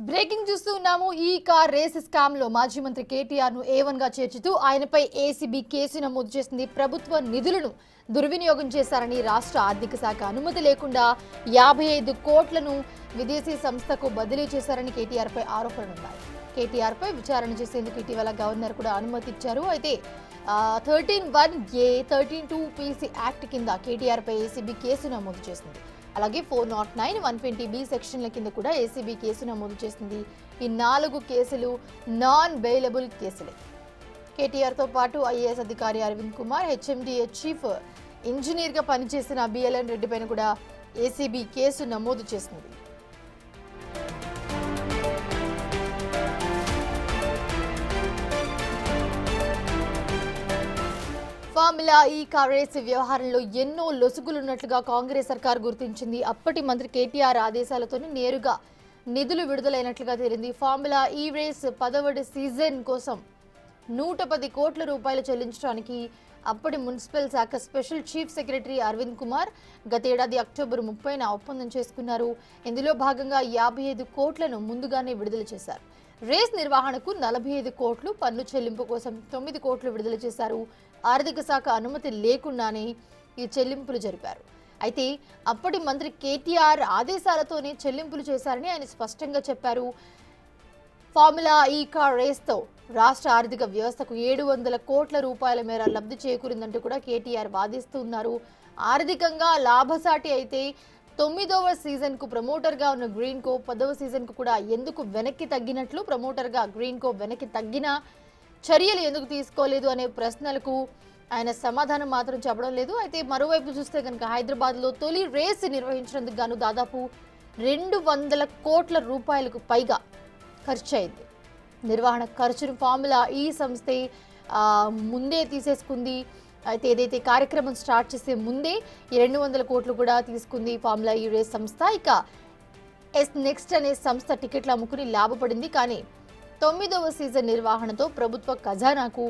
Breaking చూస్తున్నాము. ఈ car race scam లో మాజీ మంత్రి కేటీఆర్ ను A1 గా చేర్చుతూ ఆయనపై ఏసీబీ కేసు నమోదు చేసింది. ప్రభుత్వ నిధులను దుర్వినియోగం చేశారని రాష్ట్ర ఆర్థిక శాఖ అనుమతి లేకుండా 55 కోట్లను విదేశీ సంస్థకు బదిలీ చేశారని కేటీఆర్ పై ఆరోపణలున్నాయి. కేటీఆర్ పై విచారణ చేసేందుకు ఇటీవల గవర్నర్ కూడా అనుమతి ఇచ్చారు. అయితే 13(1)A, 13(2)PC యాక్ట్ కింద కేటీఆర్ పై ఏసీబీ కేసు నమోదు చేసింది. అలాగే 409, 120B సెక్షన్ల కింద కూడా ఏసీబీ కేసు నమోదు చేసింది. ఈ 4 కేసులు నాన్ బెయిలబుల్ కేసులే. కేటీఆర్తో పాటు ఐఏఎస్ అధికారి అరవింద్ కుమార్, హెచ్ఎండిఏ చీఫ్ ఇంజనీర్గా పనిచేసిన బిఎల్ఎన్ రెడ్డి పైన కూడా ఏసీబీ కేసు నమోదు చేసింది. ఫార్ములా ఈ కార్ రేస్ వ్యవహారంలో ఎన్నో లొసుగులున్నట్లుగా కాంగ్రెస్ సర్కార్ గుర్తించింది. అప్పటి మంత్రి కేటీఆర్ ఆదేశాలతోనే నేరుగా నిధులు విడుదలైనట్లుగా తేలింది. ఫార్ములా ఈ రేస్ 10వ సీజన్ కోసం 110 కోట్ల రూపాయలు చెల్లించడానికి అప్పటి మున్సిపల్ శాఖ special chief secretary Arvind Kumar గతేడాది అక్టోబర్ 30న ఒప్పందం చేసుకున్నారు. ఇందులో భాగంగా 55 కోట్లను ముందుగానే విడుదల చేశారు. రేస్ నిర్వహణకు 45 కోట్లు, పన్ను చెల్లింపు కోసం 9 కోట్లు విడుదల చేశారు. ఆర్థిక శాఖ అనుమతి లేకుండానే ఈ చెల్లింపులు జరిపారు. అయితే అప్పటి మంత్రి కేటీఆర్ ఆదేశాలతోనే చెల్లింపులు చేశారని ఆయన స్పష్టంగా చెప్పారు. ఫార్ములా ఈ కార్ రేస్తో రాష్ట్ర ఆర్థిక వ్యవస్థకు 700 కోట్ల రూపాయల మేర లబ్ధి చేకూరిందంటూ కూడా కేటీఆర్ వాదిస్తున్నారు. ఆర్థికంగా లాభసాటి అయితే 9వ సీజన్కు ప్రమోటర్గా ఉన్న గ్రీన్కో 10వ సీజన్కు కూడా ఎందుకు వెనక్కి తగ్గినట్లు, ప్రమోటర్గా గ్రీన్కో వెనక్కి తగ్గిన చర్యలు ఎందుకు తీసుకోలేదు అనే ప్రశ్నలకు ఆయన సమాధానం మాత్రం చెప్పడం లేదు. అయితే మరోవైపు చూస్తే కనుక హైదరాబాద్లో తొలి రేస్ నిర్వహించినందుకు గాను దాదాపు 200 కోట్ల రూపాయలకు పైగా ఖర్చు అయింది. నిర్వహణ ఖర్చును ఫార్ములా ఈ సంస్థే ముందే తీసేసుకుంది. అయితే ఏదైతే కార్యక్రమం స్టార్ట్ చేసే ముందే ఈ 200 కోట్లు కూడా తీసుకుంది ఫార్ములా ఈ రేస్ సంస్థ. ఇక నెక్స్ట్ అనే సంస్థ టికెట్లు అమ్ముకుని లాభపడింది. కానీ 9వ సీజన్ నిర్వహణతో ప్రభుత్వ ఖజానాకు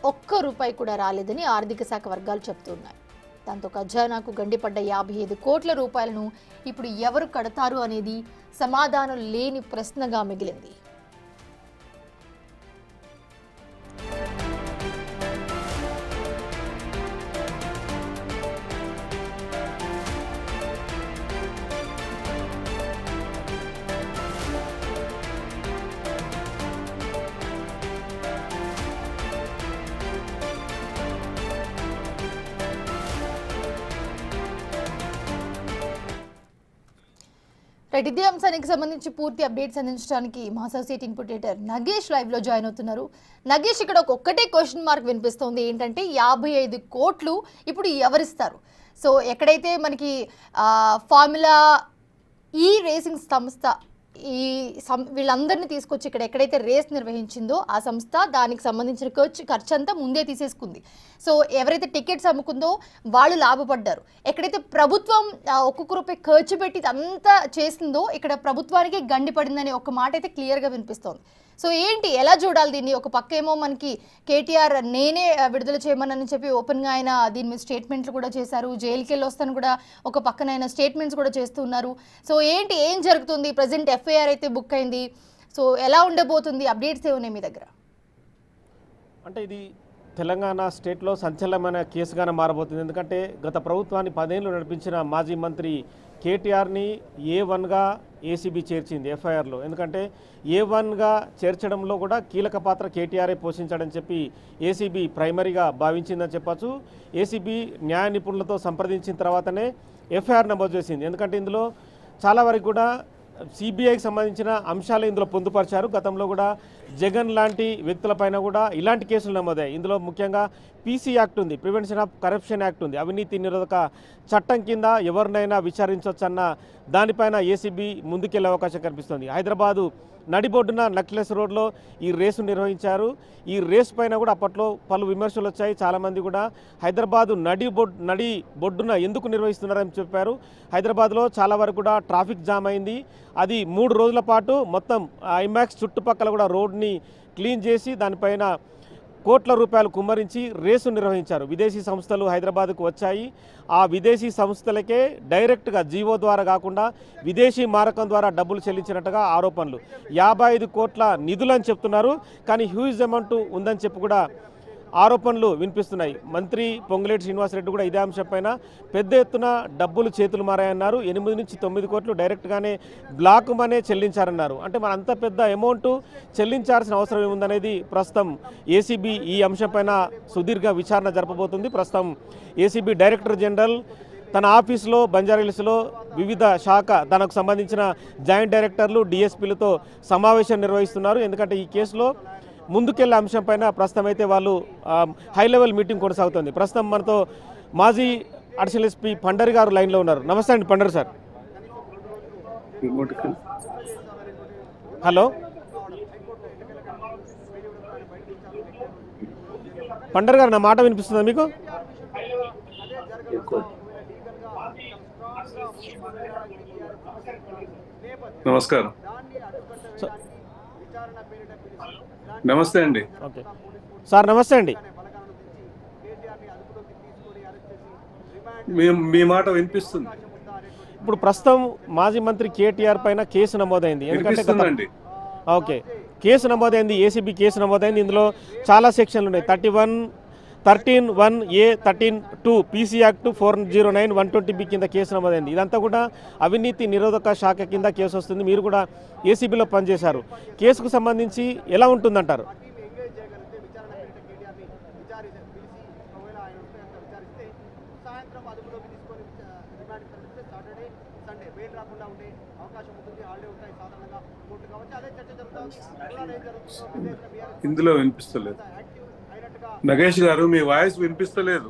ఒక్క రూపాయి కూడా రాలేదని ఆర్థిక శాఖ వర్గాలు చెబుతున్నాయి. దాంతో ఖజానాకు గండిపడ్డ 55 కోట్ల రూపాయలను ఇప్పుడు ఎవరు కడతారు అనేది సమాధానం లేని ప్రశ్నగా మిగిలింది. ఇదే అంశానికి సంబంధించి పూర్తి అప్డేట్స్ అందించడానికి మా associate input editor Nagesh live లో జాయిన్ అవుతున్నారు. నగేష్, ఇక్కడ ఒక్కటే క్వశ్చన్ మార్క్ వినిపిస్తోంది. ఏంటంటే 55 కోట్లు ఇప్పుడు ఎవరిస్తారు? సో ఎక్కడైతే మనకి ఫార్ములా ఈ రేసింగ్ సంస్థ వీళ్ళందరినీ తీసుకొచ్చి ఇక్కడ ఎక్కడైతే రేస్ నిర్వహించిందో ఆ సంస్థ దానికి సంబంధించిన ఖర్చు అంతా ముందే తీసేసుకుంది. సో ఎవరైతే టికెట్స్ అమ్ముకుందో వాళ్ళు లాభపడ్డారు. ఎక్కడైతే ప్రభుత్వం ఒక్కొక్క రూపాయి ఖర్చు పెట్టి అంతా చేసిందో ఇక్కడ ప్రభుత్వానికి గండి పడిందనే ఒక మాట అయితే క్లియర్గా వినిపిస్తోంది. సో ఏంటి, ఎలా చూడాలి దీన్ని? ఒక పక్క ఏమో మనకి కేటీఆర్ నేనే విడుదల చేయమని చెప్పి ఓపెన్గా ఆయన దీని మీద స్టేట్మెంట్లు కూడా చేశారు. జైలుకి వెళ్ళి వస్తాను కూడా ఒక పక్కన ఆయన స్టేట్మెంట్స్ కూడా చేస్తున్నారు. సో ఏంటి, ఏం జరుగుతుంది? ప్రజెంట్ ఎఫ్ఐఆర్ అయితే బుక్ అయింది. సో ఎలా ఉండబోతుంది? అప్డేట్స్ ఏమున్నాయి మీ దగ్గర? అంటే ఇది తెలంగాణ స్టేట్లో సంచలనమైన కేసుగానే మారబోతుంది. ఎందుకంటే గత ప్రభుత్వాన్ని 10 ఏళ్ళు నడిపించిన మాజీ మంత్రి కేటీఆర్ని A1గా ఏసీబీ చేర్చింది ఎఫ్ఐఆర్లో. ఎందుకంటే A1గా చేర్చడంలో కూడా కీలక పాత్ర కేటీఆర్ఏ పోషించాడని చెప్పి ఏసీబీ ప్రైమరీగా భావించిందని చెప్పచ్చు. ఏసీబీ న్యాయ నిపుణులతో సంప్రదించిన తర్వాతనే ఎఫ్ఐఆర్ నమోదు చేసింది. ఎందుకంటే ఇందులో చాలా వరకు కూడా సిబిఐకి సంబంధించిన అంశాలు ఇందులో పొందుపరిచారు. గతంలో కూడా జగన్ లాంటి వ్యక్తులపైన కూడా ఇలాంటి కేసులు నమోదాయి. ఇందులో ముఖ్యంగా పీసీ యాక్ట్ ఉంది, ప్రివెన్షన్ ఆఫ్ కరప్షన్ యాక్ట్ ఉంది, అవినీతి నిరోధక చట్టం కింద ఎవరినైనా విచారించవచ్చన్న దానిపైన ఏసీబీ ముందుకెళ్లే అవకాశం కనిపిస్తుంది. హైదరాబాదు నడిబొడ్డున నక్లెస్ రోడ్లో ఈ రేసు నిర్వహించారు. ఈ రేసు పైన కూడా అప్పట్లో పలు విమర్శలు వచ్చాయి. చాలామంది కూడా హైదరాబాదు నడి బొడ్డున ఎందుకు నిర్వహిస్తున్నారని చెప్పారు. హైదరాబాద్లో చాలా వరకు కూడా ట్రాఫిక్ జామ్ అయింది. అది 3 రోజుల పాటు మొత్తం ఐమాక్స్ చుట్టుపక్కల కూడా రోడ్ని క్లీన్ చేసి దానిపైన కోట్ల రూపాయలు కుమ్మరించి రేసు నిర్వహించారు. విదేశీ సంస్థలు హైదరాబాద్కు వచ్చాయి. ఆ విదేశీ సంస్థలకే డైరెక్ట్గా జీవో ద్వారా కాకుండా విదేశీ మారకం ద్వారా డబ్బులు చెల్లించినట్టుగా ఆరోపణలు. 55 కోట్ల నిధులని చెప్తున్నారు, కానీ హ్యూజ్ అమౌంట్ ఉందని చెప్పి కూడా ఆరోపణలు వినిపిస్తున్నాయి. మంత్రి పొంగులేటి శ్రీనివాసరెడ్డి కూడా ఇదే అంశంపైన పెద్ద ఎత్తున డబ్బులు చేతులు మారాయన్నారు. 8 నుంచి 9 కోట్లు డైరెక్ట్గానే బ్లాక్ మనే చెల్లించారన్నారు. అంటే మన అంత పెద్ద అమౌంట్ చెల్లించాల్సిన అవసరం ఏముందనేది ప్రస్తుతం ఏసీబీ ఈ అంశంపైన సుదీర్ఘ విచారణ జరపబోతుంది. ప్రస్తుతం ఏసీబీ డైరెక్టర్ జనరల్ తన ఆఫీసులో బంజారాహిల్స్లో వివిధ శాఖ తనకు సంబంధించిన జాయింట్ డైరెక్టర్లు డిఎస్పీలతో సమావేశం నిర్వహిస్తున్నారు. ఎందుకంటే ఈ కేసులో ముందుకెళ్లే అంశంపైన ప్రస్తుతం అయితే వాళ్ళు హై లెవెల్ మీటింగ్ కొనసాగుతుంది. ప్రస్తుతం మనతో మాజీ అడిషనల్ ఎస్పీ పండరి గారు లైన్లో ఉన్నారు. నమస్తే అండి పండరి సార్. హలో పండరి గారు, నా మాట వినిపిస్తుందా మీకు? నమస్కారం. నమస్తే అండి. ఓకే సార్, నమస్తే అండి. మీ మాట వినిపిస్తుంది. ఇప్పుడు ప్రస్తుతం మాజీ మంత్రి కేటీఆర్ పైన కేసు నమోదైంది. వినిపిస్తుందండి. ఓకే, కేసు నమోదైంది, ఏసీబీ కేసు నమోదైంది. ఇందులో చాలా సెక్షన్లు ఉన్నాయి. 13(1)(a), 13(2) పీసీ యాక్ట్ 409, 120B కింద కేసు నమోదైంది. ఇదంతా కూడా అవినీతి నిరోధక శాఖ కింద కేసు వస్తుంది. మీరు కూడా ఏసీబీలో పనిచేశారు. కేసుకు సంబంధించి ఎలా ఉంటుందంటారు? ఇందులో వినిపిస్తలేదు. నగేష్ గారు, మీ వాయిస్ వినిపిస్తలేదు.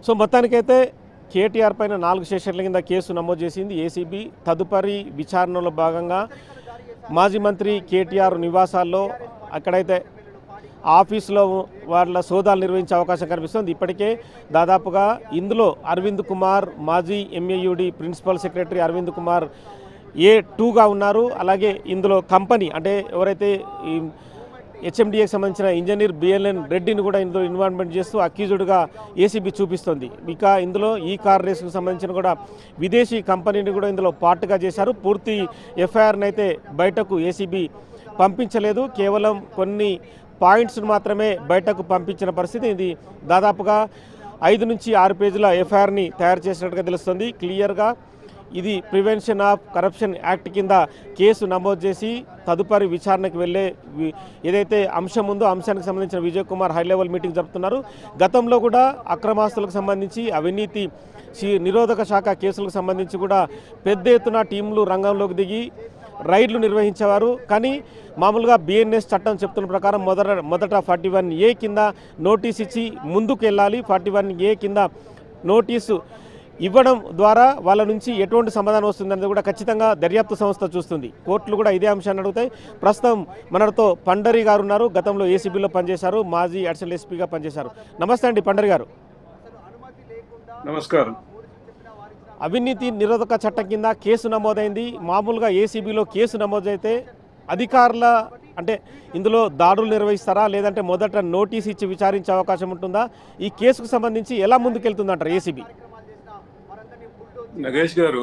సో మొత్తానికైతే కేటీఆర్ పైన 4 సెషన్ల కింద కేసు నమోదు చేసింది ఏసీబీ. తదుపరి విచారణలో భాగంగా మాజీ మంత్రి కేటీఆర్ నివాసాల్లో అక్కడైతే ఆఫీసులో వాళ్ళ సోదాలు నిర్వహించే అవకాశం కనిపిస్తుంది. ఇప్పటికే దాదాపుగా ఇందులో అరవింద్ కుమార్, మాజీ MAUD principal secretary Arvind Kumar A2గా ఉన్నారు. అలాగే ఇందులో కంపెనీ అంటే ఎవరైతే ఈ హెచ్ఎండిఏకి సంబంధించిన ఇంజనీర్ బిఎల్ఎన్ రెడ్డిని కూడా ఇందులో ఇన్వాల్వ్మెంట్ చేస్తూ అక్యూజ్డ్గా ఏసీబీ చూపిస్తుంది. ఇక ఇందులో ఈ కార్ రేసుకు సంబంధించిన కూడా విదేశీ కంపెనీని కూడా ఇందులో పార్ట్గా చేశారు. పూర్తి ఎఫ్ఐఆర్ని అయితే బయటకు ఏసీబీ పంపించలేదు. కేవలం కొన్ని పాయింట్స్ను మాత్రమే బయటకు పంపించిన పరిస్థితి. ఇది దాదాపుగా 5 నుంచి 6 పేజీల ఎఫ్ఐఆర్ని తయారు చేసినట్టుగా తెలుస్తుంది. క్లియర్గా ఇది ప్రివెన్షన్ ఆఫ్ కరప్షన్ యాక్ట్ కింద కేసు నమోదు చేసి తదుపరి విచారణకు వెళ్ళే ఏదైతే అంశం ఉందో అంశానికి సంబంధించిన Vijay Kumar high level meeting జరుపుతున్నారు. గతంలో కూడా అక్రమాస్తులకు సంబంధించి అవినీతి నిరోధక శాఖ కేసులకు సంబంధించి కూడా పెద్ద ఎత్తున టీంలు రంగంలోకి దిగి రైడ్లు నిర్వహించేవారు. కానీ మామూలుగా బిఎన్ఎస్ చట్టం చెప్తున్న ప్రకారం మొదట 41A కింద నోటీస్ ఇచ్చి ముందుకు వెళ్ళాలి. 41A కింద నోటీసు ఇవ్వడం ద్వారా వాళ్ళ నుంచి ఎటువంటి సమాధానం వస్తుందనేది కూడా ఖచ్చితంగా దర్యాప్తు సంస్థ చూస్తుంది. కోర్టులు కూడా ఇదే అంశాన్ని అడుగుతాయి. ప్రస్తుతం మనతో పండరి గారు ఉన్నారు. గతంలో ఏసీబీలో పనిచేశారు, మాజీ అడిషనల్ ఎస్పీగా పనిచేశారు. నమస్తే అండి పండరి గారు. నమస్కారం. అవినీతి నిరోధక చట్టం కింద కేసు నమోదైంది. మామూలుగా ఏసీబీలో కేసు నమోదైతే అధికారుల అంటే ఇందులో దాడులు నిర్వహిస్తారా, లేదంటే మొదట నోటీస్ ఇచ్చి విచారించే అవకాశం ఉంటుందా? ఈ కేసుకు సంబంధించి ఎలా ముందుకెళ్తుందంటారు ఏసీబీ? నగేష్ గారు,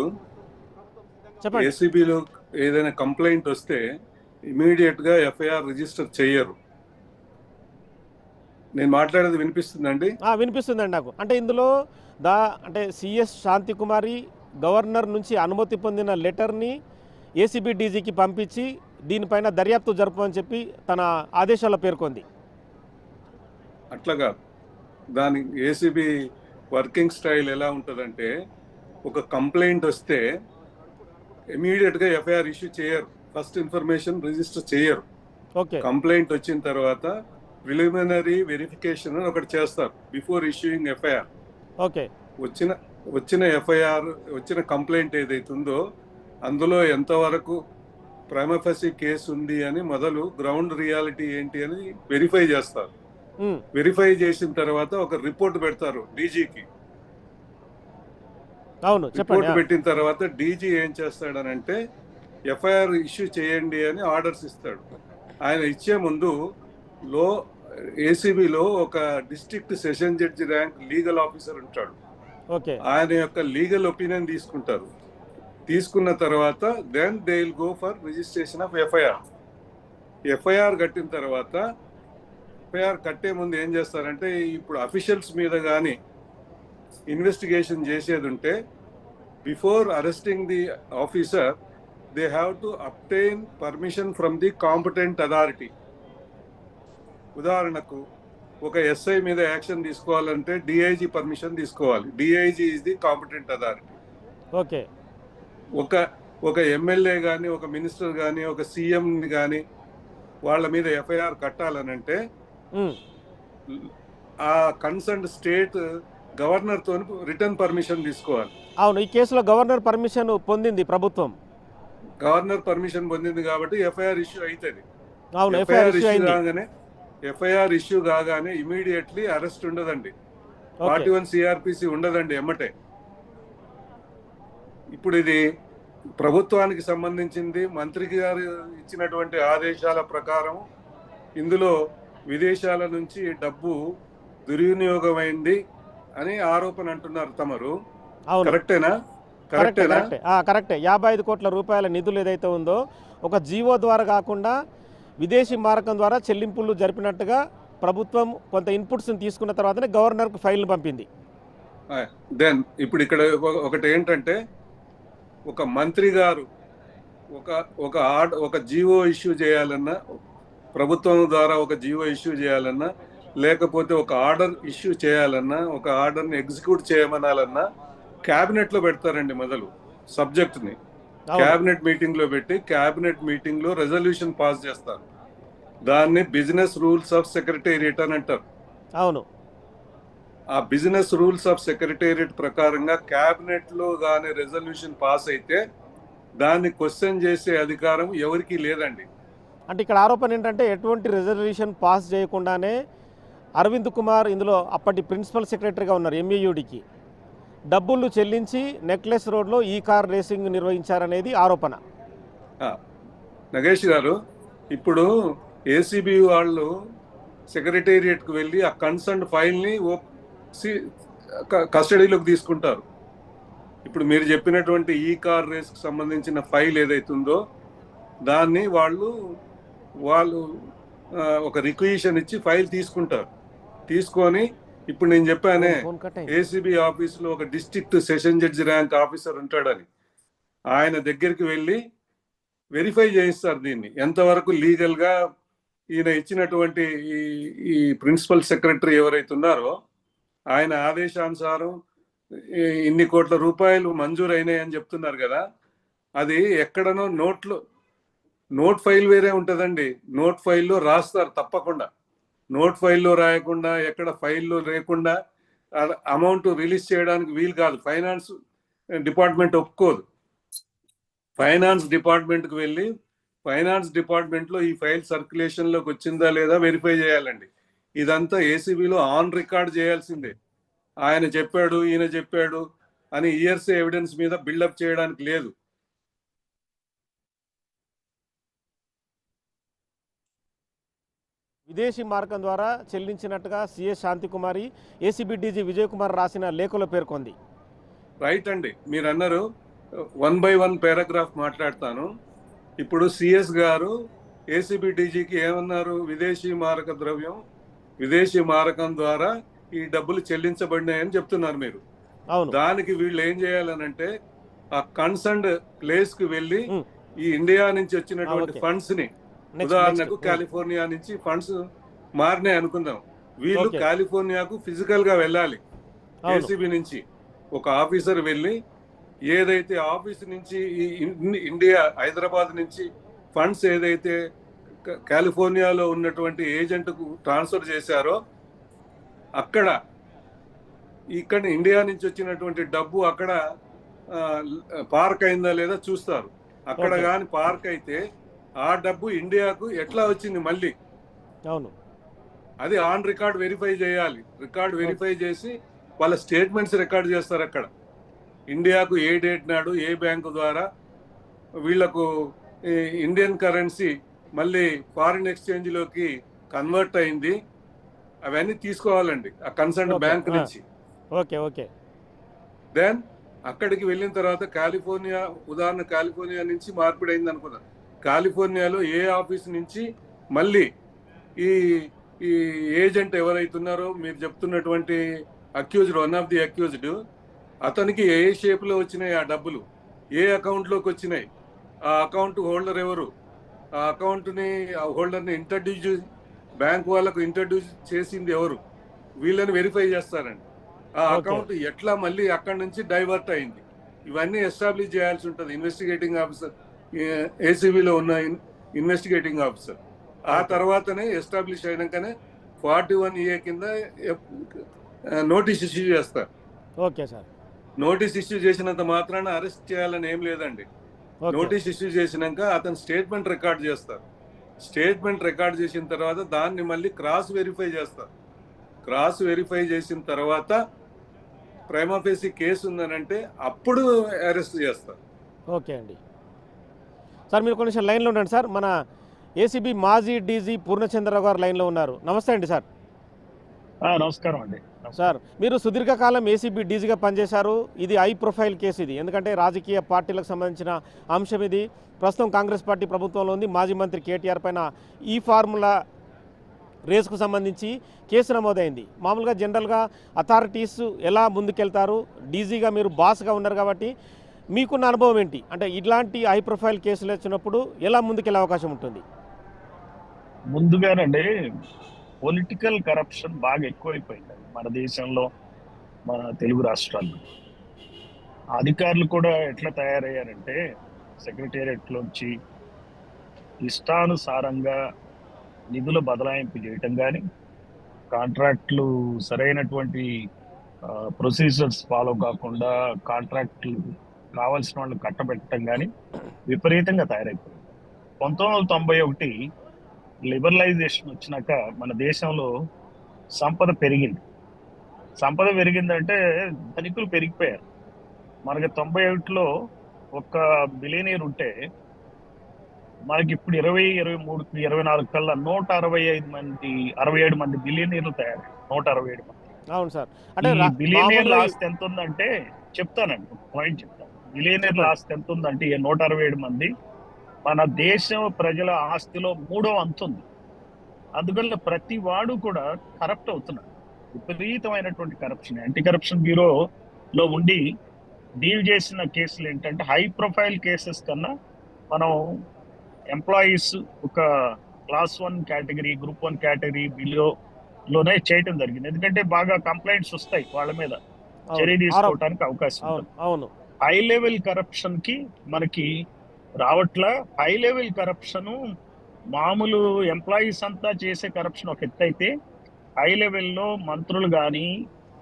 చెప్పండి. ఏసీబీలో ఏదైనా కంప్లైంట్ వస్తే ఇమీడియట్ గా ఎఫ్ఐఆర్ రిజిస్టర్ చేయరు. నేను మాట్లాడేది వినిపిస్తుందండి? వినిపిస్తుందండి నాకు. అంటే ఇందులో అంటే సిఎస్ శాంతికుమారి గవర్నర్ నుంచి అనుమతి పొందిన లెటర్ని ఏసీబీ డీజీకి పంపించి దీనిపైన దర్యాప్తు జరపమని చెప్పి తన ఆదేశాల్లో పేర్కొంది. అట్లాగా దాని ఏసీబీ వర్కింగ్ స్టైల్ ఎలా ఉంటుందంటే, ఒక కంప్లైంట్ వస్తే ఇమీడియట్గా ఎఫ్ఐఆర్ ఇష్యూ చేయరు. ఫస్ట్ ఇన్ఫర్మేషన్ రిజిస్టర్ చేయరు. ఓకే, కంప్లైంట్ వచ్చిన తర్వాత ప్రిలిమినరీ వెరిఫికేషన్ అని ఒకటి చేస్తారు బిఫోర్ ఇష్యూయింగ్ ఎఫ్ఐఆర్. ఓకే, వచ్చిన ఎఫ్ఐఆర్ వచ్చిన కంప్లైంట్ ఏదైతుందో అందులో ఎంతవరకు ప్రైమా ఫేసి కేసు ఉంది అని మొదలు గ్రౌండ్ రియాలిటీ ఏంటి అని వెరిఫై చేస్తారు. వెరిఫై చేసిన తర్వాత ఒక రిపోర్ట్ పెడతారు డీజీకి. రిపోర్ట్ పెట్టిన తర్వాత డీజీ ఏం చేస్తాడనంటే ఎఫ్ఐఆర్ ఇష్యూ చేయండి అని ఆర్డర్స్ ఇస్తాడు. ఆయన ఇచ్చే ముందు ఏసీబీలో ఒక district session judge rank legal officer ఉంటాడు. ఓకే. ఆయన యొక్క లీగల్ ఒపీనియన్ తీసుకుంటారు. తీసుకున్న తర్వాత then they will go for registration of FIR. FIR కట్టిన తర్వాత ఎఫ్ఐఆర్ కట్టే ముందు ఏం చేస్తారంటే, ఇప్పుడు అఫీషియల్స్ మీద కానీ ఇన్వెస్టిగేషన్ చేసేది ఉంటే before arresting the officer they have to obtain permission from the competent authority. ఉదాహరణకు ఒక ఎస్ఐ మీద యాక్షన్ తీసుకోవాలంటే డిఐజీ పర్మిషన్ తీసుకోవాలి. DIG is the competent authority. Okay. ఒక ఎమ్మెల్యే కానీ, ఒక మినిస్టర్ కానీ, ఒక సీఎం కానీ వాళ్ళ మీద ఎఫ్ఐఆర్ కట్టాలనంటే ఆ కన్సర్న్ స్టేట్ గవర్నర్ తో రిటర్న్ పర్మిషన్ తీసుకోవాలి. అవును, ఈ కేసులో గవర్నర్ పర్మిషన్ పొందింది ప్రభుత్వం. గవర్నర్ పర్మిషన్ పొందింది కాబట్టి ఎఫ్ఐఆర్ ఇష్యూ అవుతుంది. అవును, ఎఫ్ఐఆర్ ఇష్యూ కాగానే ఇమీడియట్లీ అరెస్ట్ ఉండదండి. 41 సిఆర్పిసి ఉండదండి ఎమ్మటే. ఇప్పుడు ఇది ప్రభుత్వానికి సంబంధించింది. మంత్రి గారు ఇచ్చినటువంటి ఆదేశాల ప్రకారం ఇందులో విదేశాల నుంచి డబ్బు దుర్వినియోగమైంది అని ఆరోపణ అంటున్నారు తమరు. కరెక్టేనా? కరెక్టే. 55 కోట్ల రూపాయల నిధులు ఏదైతే ఉందో ఒక జీవో ద్వారా కాకుండా విదేశీ మారకం ద్వారా చెల్లింపులు జరిపినట్టుగా ప్రభుత్వం కొంత ఇన్పుట్స్ని తీసుకున్న తర్వాతనే గవర్నర్కు ఫైల్ను పంపింది. దెన్ ఇప్పుడు ఇక్కడ ఒకటి ఏంటంటే, ఒక మంత్రి గారు ఒక జీవో ఇష్యూ చేయాలన్నా, ప్రభుత్వం ద్వారా ఒక జీవో ఇష్యూ చేయాలన్నా, లేకపోతే ఒక ఆర్డర్ ఇష్యూ చేయాలన్నా, ఒక ఆర్డర్ని ఎగ్జిక్యూట్ చేయమనాలన్నా క్యాబినెట్ లో పెడతారండి. మొదలు సబ్జెక్ట్ ని క్యాబినెట్ మీటింగ్ లో పెట్టి క్యాబినెట్ మీటింగ్ లో రెజల్యూషన్ పాస్ చేస్తారు. దాన్ని బిజినెస్ రూల్స్ ఆఫ్ సెక్రటేరియట్ అని అంటారు. అవును, ఆ బిజినెస్ రూల్స్ ఆఫ్ సెక్రటేరియట్ ప్రకారంగా క్యాబినెట్ లో గానీ రెజల్యూషన్ పాస్ అయితే దాన్ని క్వశ్చన్ చేసే అధికారం ఎవరికీ లేదండి. అంటే ఇక్కడ ఆరోపణ ఏంటంటే, ఎటువంటి రెజల్యూషన్ పాస్ చేయకుండానే అరవింద్ కుమార్ ఇందులో అప్పటి ప్రిన్సిపల్ సెక్రటరీగా ఉన్నారు ఎంఏయుడికి, డబ్బులు చెల్లించి నెక్లెస్ రోడ్లో ఈ కార్ రేసింగ్ నిర్వహించారనేది ఆరోపణ. నగేష్ గారు, ఇప్పుడు ఏసీబీ వాళ్ళు సెక్రటేరియట్కి వెళ్ళి ఆ కన్సర్న్ ఫైల్ని కస్టడీలోకి తీసుకుంటారు. ఇప్పుడు మీరు చెప్పినటువంటి ఈ కార్ రేస్కి సంబంధించిన ఫైల్ ఏదైతుందో దాన్ని వాళ్ళు ఒక రిక్విజిషన్ ఇచ్చి ఫైల్ తీసుకుంటారు. తీసుకొని ఇప్పుడు నేను చెప్పానే ఏసీబీ ఆఫీసులో ఒక district session judge rank officer ఉంటాడని, ఆయన దగ్గరికి వెళ్ళి వెరిఫై చేయిస్తారు దీన్ని ఎంతవరకు లీగల్గా ఈయన ఇచ్చినటువంటి ఈ ప్రిన్సిపల్ సెక్రటరీ ఎవరైతే ఉన్నారో ఆయన ఆదేశానుసారం ఇన్ని కోట్ల రూపాయలు మంజూరు అయినాయి అని చెప్తున్నారు కదా, అది ఎక్కడనో నోట్ ఫైల్ వేరే ఉంటుందండి. నోట్ ఫైల్లో రాస్తారు తప్పకుండా. నోట్ ఫైల్లో రాయకుండా, ఎక్కడ ఫైల్లో లేకుండా అమౌంట్ రిలీజ్ చేయడానికి వీలు కాదు. ఫైనాన్స్ డిపార్ట్మెంట్ ఒప్పుకోదు. ఫైనాన్స్ డిపార్ట్మెంట్కి వెళ్ళి ఫైనాన్స్ డిపార్ట్మెంట్లో ఈ ఫైల్ సర్క్యులేషన్లోకి వచ్చిందా లేదా వెరిఫై చేయాలండి. ఇదంతా ఏసీబీలో ఆన్ రికార్డ్ చేయాల్సిందే. ఆయన చెప్పాడు, ఈయన చెప్పాడు అని ఇయర్స్ ఎవిడెన్స్ మీద బిల్డప్ చేయడానికి లేదు. విదేశీ మార్గం ద్వారా చెల్లించినట్టుగా CS Shanti Kumari ACB DG Vijay Kumar రాసిన లేఖలో పేర్కొంది. రైట్ అండి, మీరు అన్నారు. 1 by 1 పారాగ్రాఫ్ మాట్లాడతాను. ఇప్పుడు సిఎస్ గారు ఏసీబీ డీజీకి ఏమన్నారు? విదేశీ మారక ద్రవ్యం, విదేశీ మారకం ద్వారా ఈ డబ్బులు చెల్లించబడినాయని చెప్తున్నారు మీరు. దానికి వీళ్ళు ఏం చేయాలనంటే ఆ కన్సర్న్డ్ ప్లేస్ కి వెళ్ళి ఈ ఇండియా నుంచి వచ్చినటువంటి ఫండ్స్ ని, ఉదాహరణకు కాలిఫోర్నియా నుంచి ఫండ్స్ మారినాయి అనుకుందాం, వీళ్ళు కాలిఫోర్నియాకు ఫిజికల్ గా వెళ్ళాలి. ఏసీబీ నుంచి ఒక ఆఫీసర్ వెళ్ళి ఏదైతే ఆఫీస్ నుంచి ఇండియా హైదరాబాద్ నుంచి ఫండ్స్ ఏదైతే కాలిఫోర్నియాలో ఉన్నటువంటి ఏజెంట్కు ట్రాన్స్ఫర్ చేశారో ఇక్కడ ఇండియా నుంచి వచ్చినటువంటి డబ్బు అక్కడ పార్క్ అయిందా లేదా చూస్తారు. అక్కడ కానీ పార్క్ అయితే ఆ డబ్బు ఇండియాకు ఎట్లా వచ్చింది మళ్ళీ, అవును, అది ఆన్ రికార్డ్ వెరిఫై చేయాలి. రికార్డ్ వెరిఫై చేసి వాళ్ళ స్టేట్మెంట్స్ రికార్డ్ చేస్తారు. అక్కడ ఇండియాకు ఏ డేట్ నాడు ఏ బ్యాంకు ద్వారా వీళ్లకు ఇండియన్ కరెన్సీ మళ్ళీ ఫారిన్ ఎక్స్చేంజ్లోకి కన్వర్ట్ అయింది, అవన్నీ తీసుకోవాలండి ఆ కన్సర్న్ ఓకే. బ్యాంక్ నుంచి. ఓకే. ఓకే. దెన్ అక్కడికి వెళ్ళిన తర్వాత కాలిఫోర్నియా, ఉదాహరణ కాలిఫోర్నియా నుంచి మార్పిడి అయింది అనుకుందాం. కాలిఫోర్నియాలో ఏ ఆఫీస్ నుంచి మళ్ళీ ఈ ఈ ఏజెంట్ ఎవరైతున్నారో మీరు చెప్తున్నటువంటి accused, one of the accused, అతనికి ఏ షేప్లో వచ్చినాయి ఆ డబ్బులు, ఏ అకౌంట్లోకి వచ్చినాయి, ఆ అకౌంట్ హోల్డర్ ఎవరు, ఆ అకౌంట్ని ఆ హోల్డర్ని ఇంట్రడ్యూస్, బ్యాంక్ వాళ్ళకు ఇంట్రడ్యూస్ చేసింది ఎవరు, వీళ్ళని వెరిఫై చేస్తారండి. ఆ ఓకే. అకౌంట్ ఎట్లా మళ్ళీ అక్కడి నుంచి డైవర్ట్ అయింది, ఇవన్నీ ఎస్టాబ్లిష్ చేయాల్సి ఉంటుంది ఇన్వెస్టిగేటింగ్ ఆఫీసర్, ఏసీబీలో ఉన్న ఇన్వెస్టిగేటింగ్ ఆఫీసర్. ఆ ఓకే. తర్వాతనే ఎస్టాబ్లిష్ అయినాకనే 41A కింద నోటీస్ ఇష్యూ చేస్తారు. Okay sir. నోటీస్ ఇష్యూ చేసినంత మాత్రాన అరెస్ట్ చేయాలని ఏం లేదండి. ఓకే. నోటీస్ ఇష్యూ చేసినాక అతను స్టేట్మెంట్ రికార్డ్ చేస్తారు. స్టేట్మెంట్ రికార్డ్ చేసిన తర్వాత దాన్ని మళ్ళీ క్రాస్ వెరిఫై చేస్తారు. క్రాస్ వెరిఫై చేసిన తర్వాత ప్రైమా ఫేసి కేసు ఉందనంటే అప్పుడు అరెస్ట్ చేస్తారు. ఓకే అండి. సార్ మీరు కొంచెం లైన్లో ఉండండి సార్. మన ఏసీబీ మాజీ డీజీ పూర్ణచంద్రరావు గారు లైన్లో ఉన్నారు. నమస్తే అండి సార్. నమస్కారం అండి. సార్ మీరు సుదీర్ఘకాలం ఏసీబీ డీజీగా పనిచేశారు. ఇది హై ప్రొఫైల్ కేసు ఇది, ఎందుకంటే రాజకీయ పార్టీలకు సంబంధించిన అంశం ఇది. ప్రస్తుతం కాంగ్రెస్ పార్టీ ప్రభుత్వంలో ఉంది. మాజీ మంత్రి కేటీఆర్ పైన ఈ ఫార్ములా రేసుకు సంబంధించి కేసు నమోదైంది. మామూలుగా జనరల్గా అథారిటీస్ ఎలా ముందుకెళ్తారు, డీజీగా మీరు బాస్గా ఉన్నారు కాబట్టి మీకున్న అనుభవం ఏంటి, అంటే ఇట్లాంటి హై ప్రొఫైల్ కేసులు వచ్చినప్పుడు ఎలా ముందుకెళ్ళే అవకాశం ఉంటుంది? ముందుగానండి, పొలిటికల్ కరప్షన్ బాగా ఎక్కువైపోయింది మన దేశంలో, మన తెలుగు రాష్ట్రాల్లో. అధికారులు కూడా ఎట్లా తయారయ్యారంటే సెక్రటేరియట్లోంచి ఇష్టానుసారంగా నిధుల బదలాయింపు చేయటం కానీ, కాంట్రాక్ట్లు సరైనటువంటి ప్రొసీజర్స్ ఫాలో కాకుండా కాంట్రాక్ట్లు కావాల్సిన వాళ్ళు కట్టబెట్టడం కానీ విపరీతంగా తయారైపోయింది. 1991 లిబరలైజేషన్ వచ్చినాక మన దేశంలో సంపద పెరిగింది. సంపద పెరిగిందంటే ధనికులు పెరిగిపోయారు. మనకి 91లో ఒక బిలియనీర్ ఉంటే మనకి ఇప్పుడు 20, 23, 24 కల్లా 165 మంది, 67 మంది బిలియనీర్లు తయారు. 167 మంది. అవును సార్. అంటే ఈ బిలియనీర్ల ఆస్తి ఎంత ఉందంటే చెప్తానండి, పాయింట్ చెప్తాను. బిలియనీర్ల ఆస్తి ఎంత ఉందంటే 167 మంది మన దేశం ప్రజల ఆస్తిలో 3వ వంతు ఉంది. అందువల్ల ప్రతి వాడు కూడా కరప్ట్ అవుతున్నాడు. విపరీతమైనటువంటి కరప్షన్. యాంటీ కరప్షన్ బ్యూరోలో ఉండి డీల్ చేసిన కేసులు ఏంటంటే హై ప్రొఫైల్ కేసెస్ కన్నా మనం ఎంప్లాయీస్ ఒక క్లాస్ 1 కేటగిరీ, గ్రూప్ 1 కేటగిరీ బిలోనే చేయటం జరిగింది. ఎందుకంటే బాగా కంప్లైంట్స్ వస్తాయి, వాళ్ళ మీద చర్య తీసుకోవడానికి అవకాశం ఉంటుంది. అవును. హై లెవెల్ కరప్షన్ కి మనకి రావట్లా. హై లెవెల్ కరప్షన్ మామూలు ఎంప్లాయీస్ అంతా చేసే కరప్షన్ ఒక ఎత్తు అయితే, హై లెవెల్లో మంత్రులు కానీ,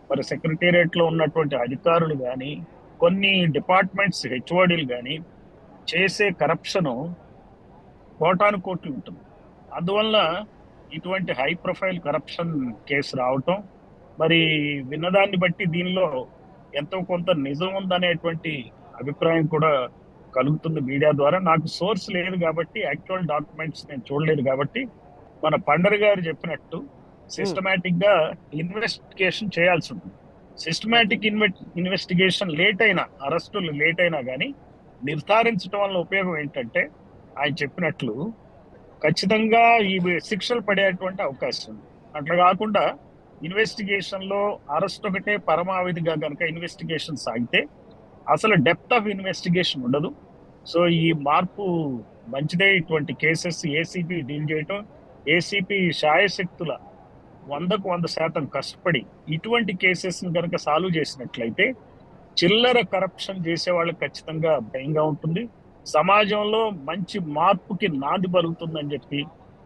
మరి సెక్రటేరియట్ లో ఉన్నటువంటి అధికారులు కానీ, కొన్ని డిపార్ట్మెంట్స్ హెచ్ఓడీలు కానీ చేసే కరప్షన్ కోటాను కోట్లు ఉంటుంది. అందువల్ల ఇటువంటి హై ప్రొఫైల్ కరప్షన్ కేసు రావటం, మరి విన్నదాన్ని బట్టి దీనిలో ఎంతో కొంత నిజం ఉందనేటువంటి అభిప్రాయం కూడా కలుగుతుంది మీడియా ద్వారా. నాకు సోర్స్ లేదు కాబట్టి, యాక్చువల్ డాక్యుమెంట్స్ నేను చూడలేదు కాబట్టి, మన పండర్ గారు చెప్పినట్టు సిస్టమేటిక్ గా ఇన్వెస్టిగేషన్ చేయాల్సి ఉంటుంది. సిస్టమేటిక్ ఇన్వెస్టిగేషన్ లేట్ అయినా, అరెస్టులు లేట్ అయినా కానీ నిర్ధారించడం వల్ల ఉపయోగం ఏంటంటే, ఆయన చెప్పినట్లు ఖచ్చితంగా ఈ శిక్షలు పడేటువంటి అవకాశం ఉంది. అట్లా కాకుండా ఇన్వెస్టిగేషన్ లో అరెస్ట్ ఒకటే పరమావధిగా కనుక ఇన్వెస్టిగేషన్ సాగితే అసలు డెప్త్ ఆఫ్ ఇన్వెస్టిగేషన్ ఉండదు. సో ఈ మార్పు మంచిదే. ఇటువంటి కేసెస్ ఏసీపీ డీల్ చేయటం, ఏసీపీ శాయశక్తుల 100% కష్టపడి ఇటువంటి కేసెస్ కనుక సాల్వ్ చేసినట్లయితే చిల్లర కరప్షన్ చేసే వాళ్ళకి ఖచ్చితంగా భయంగా ఉంటుంది. సమాజంలో మంచి మార్పుకి నాంది పలుకుతుందని చెప్పి,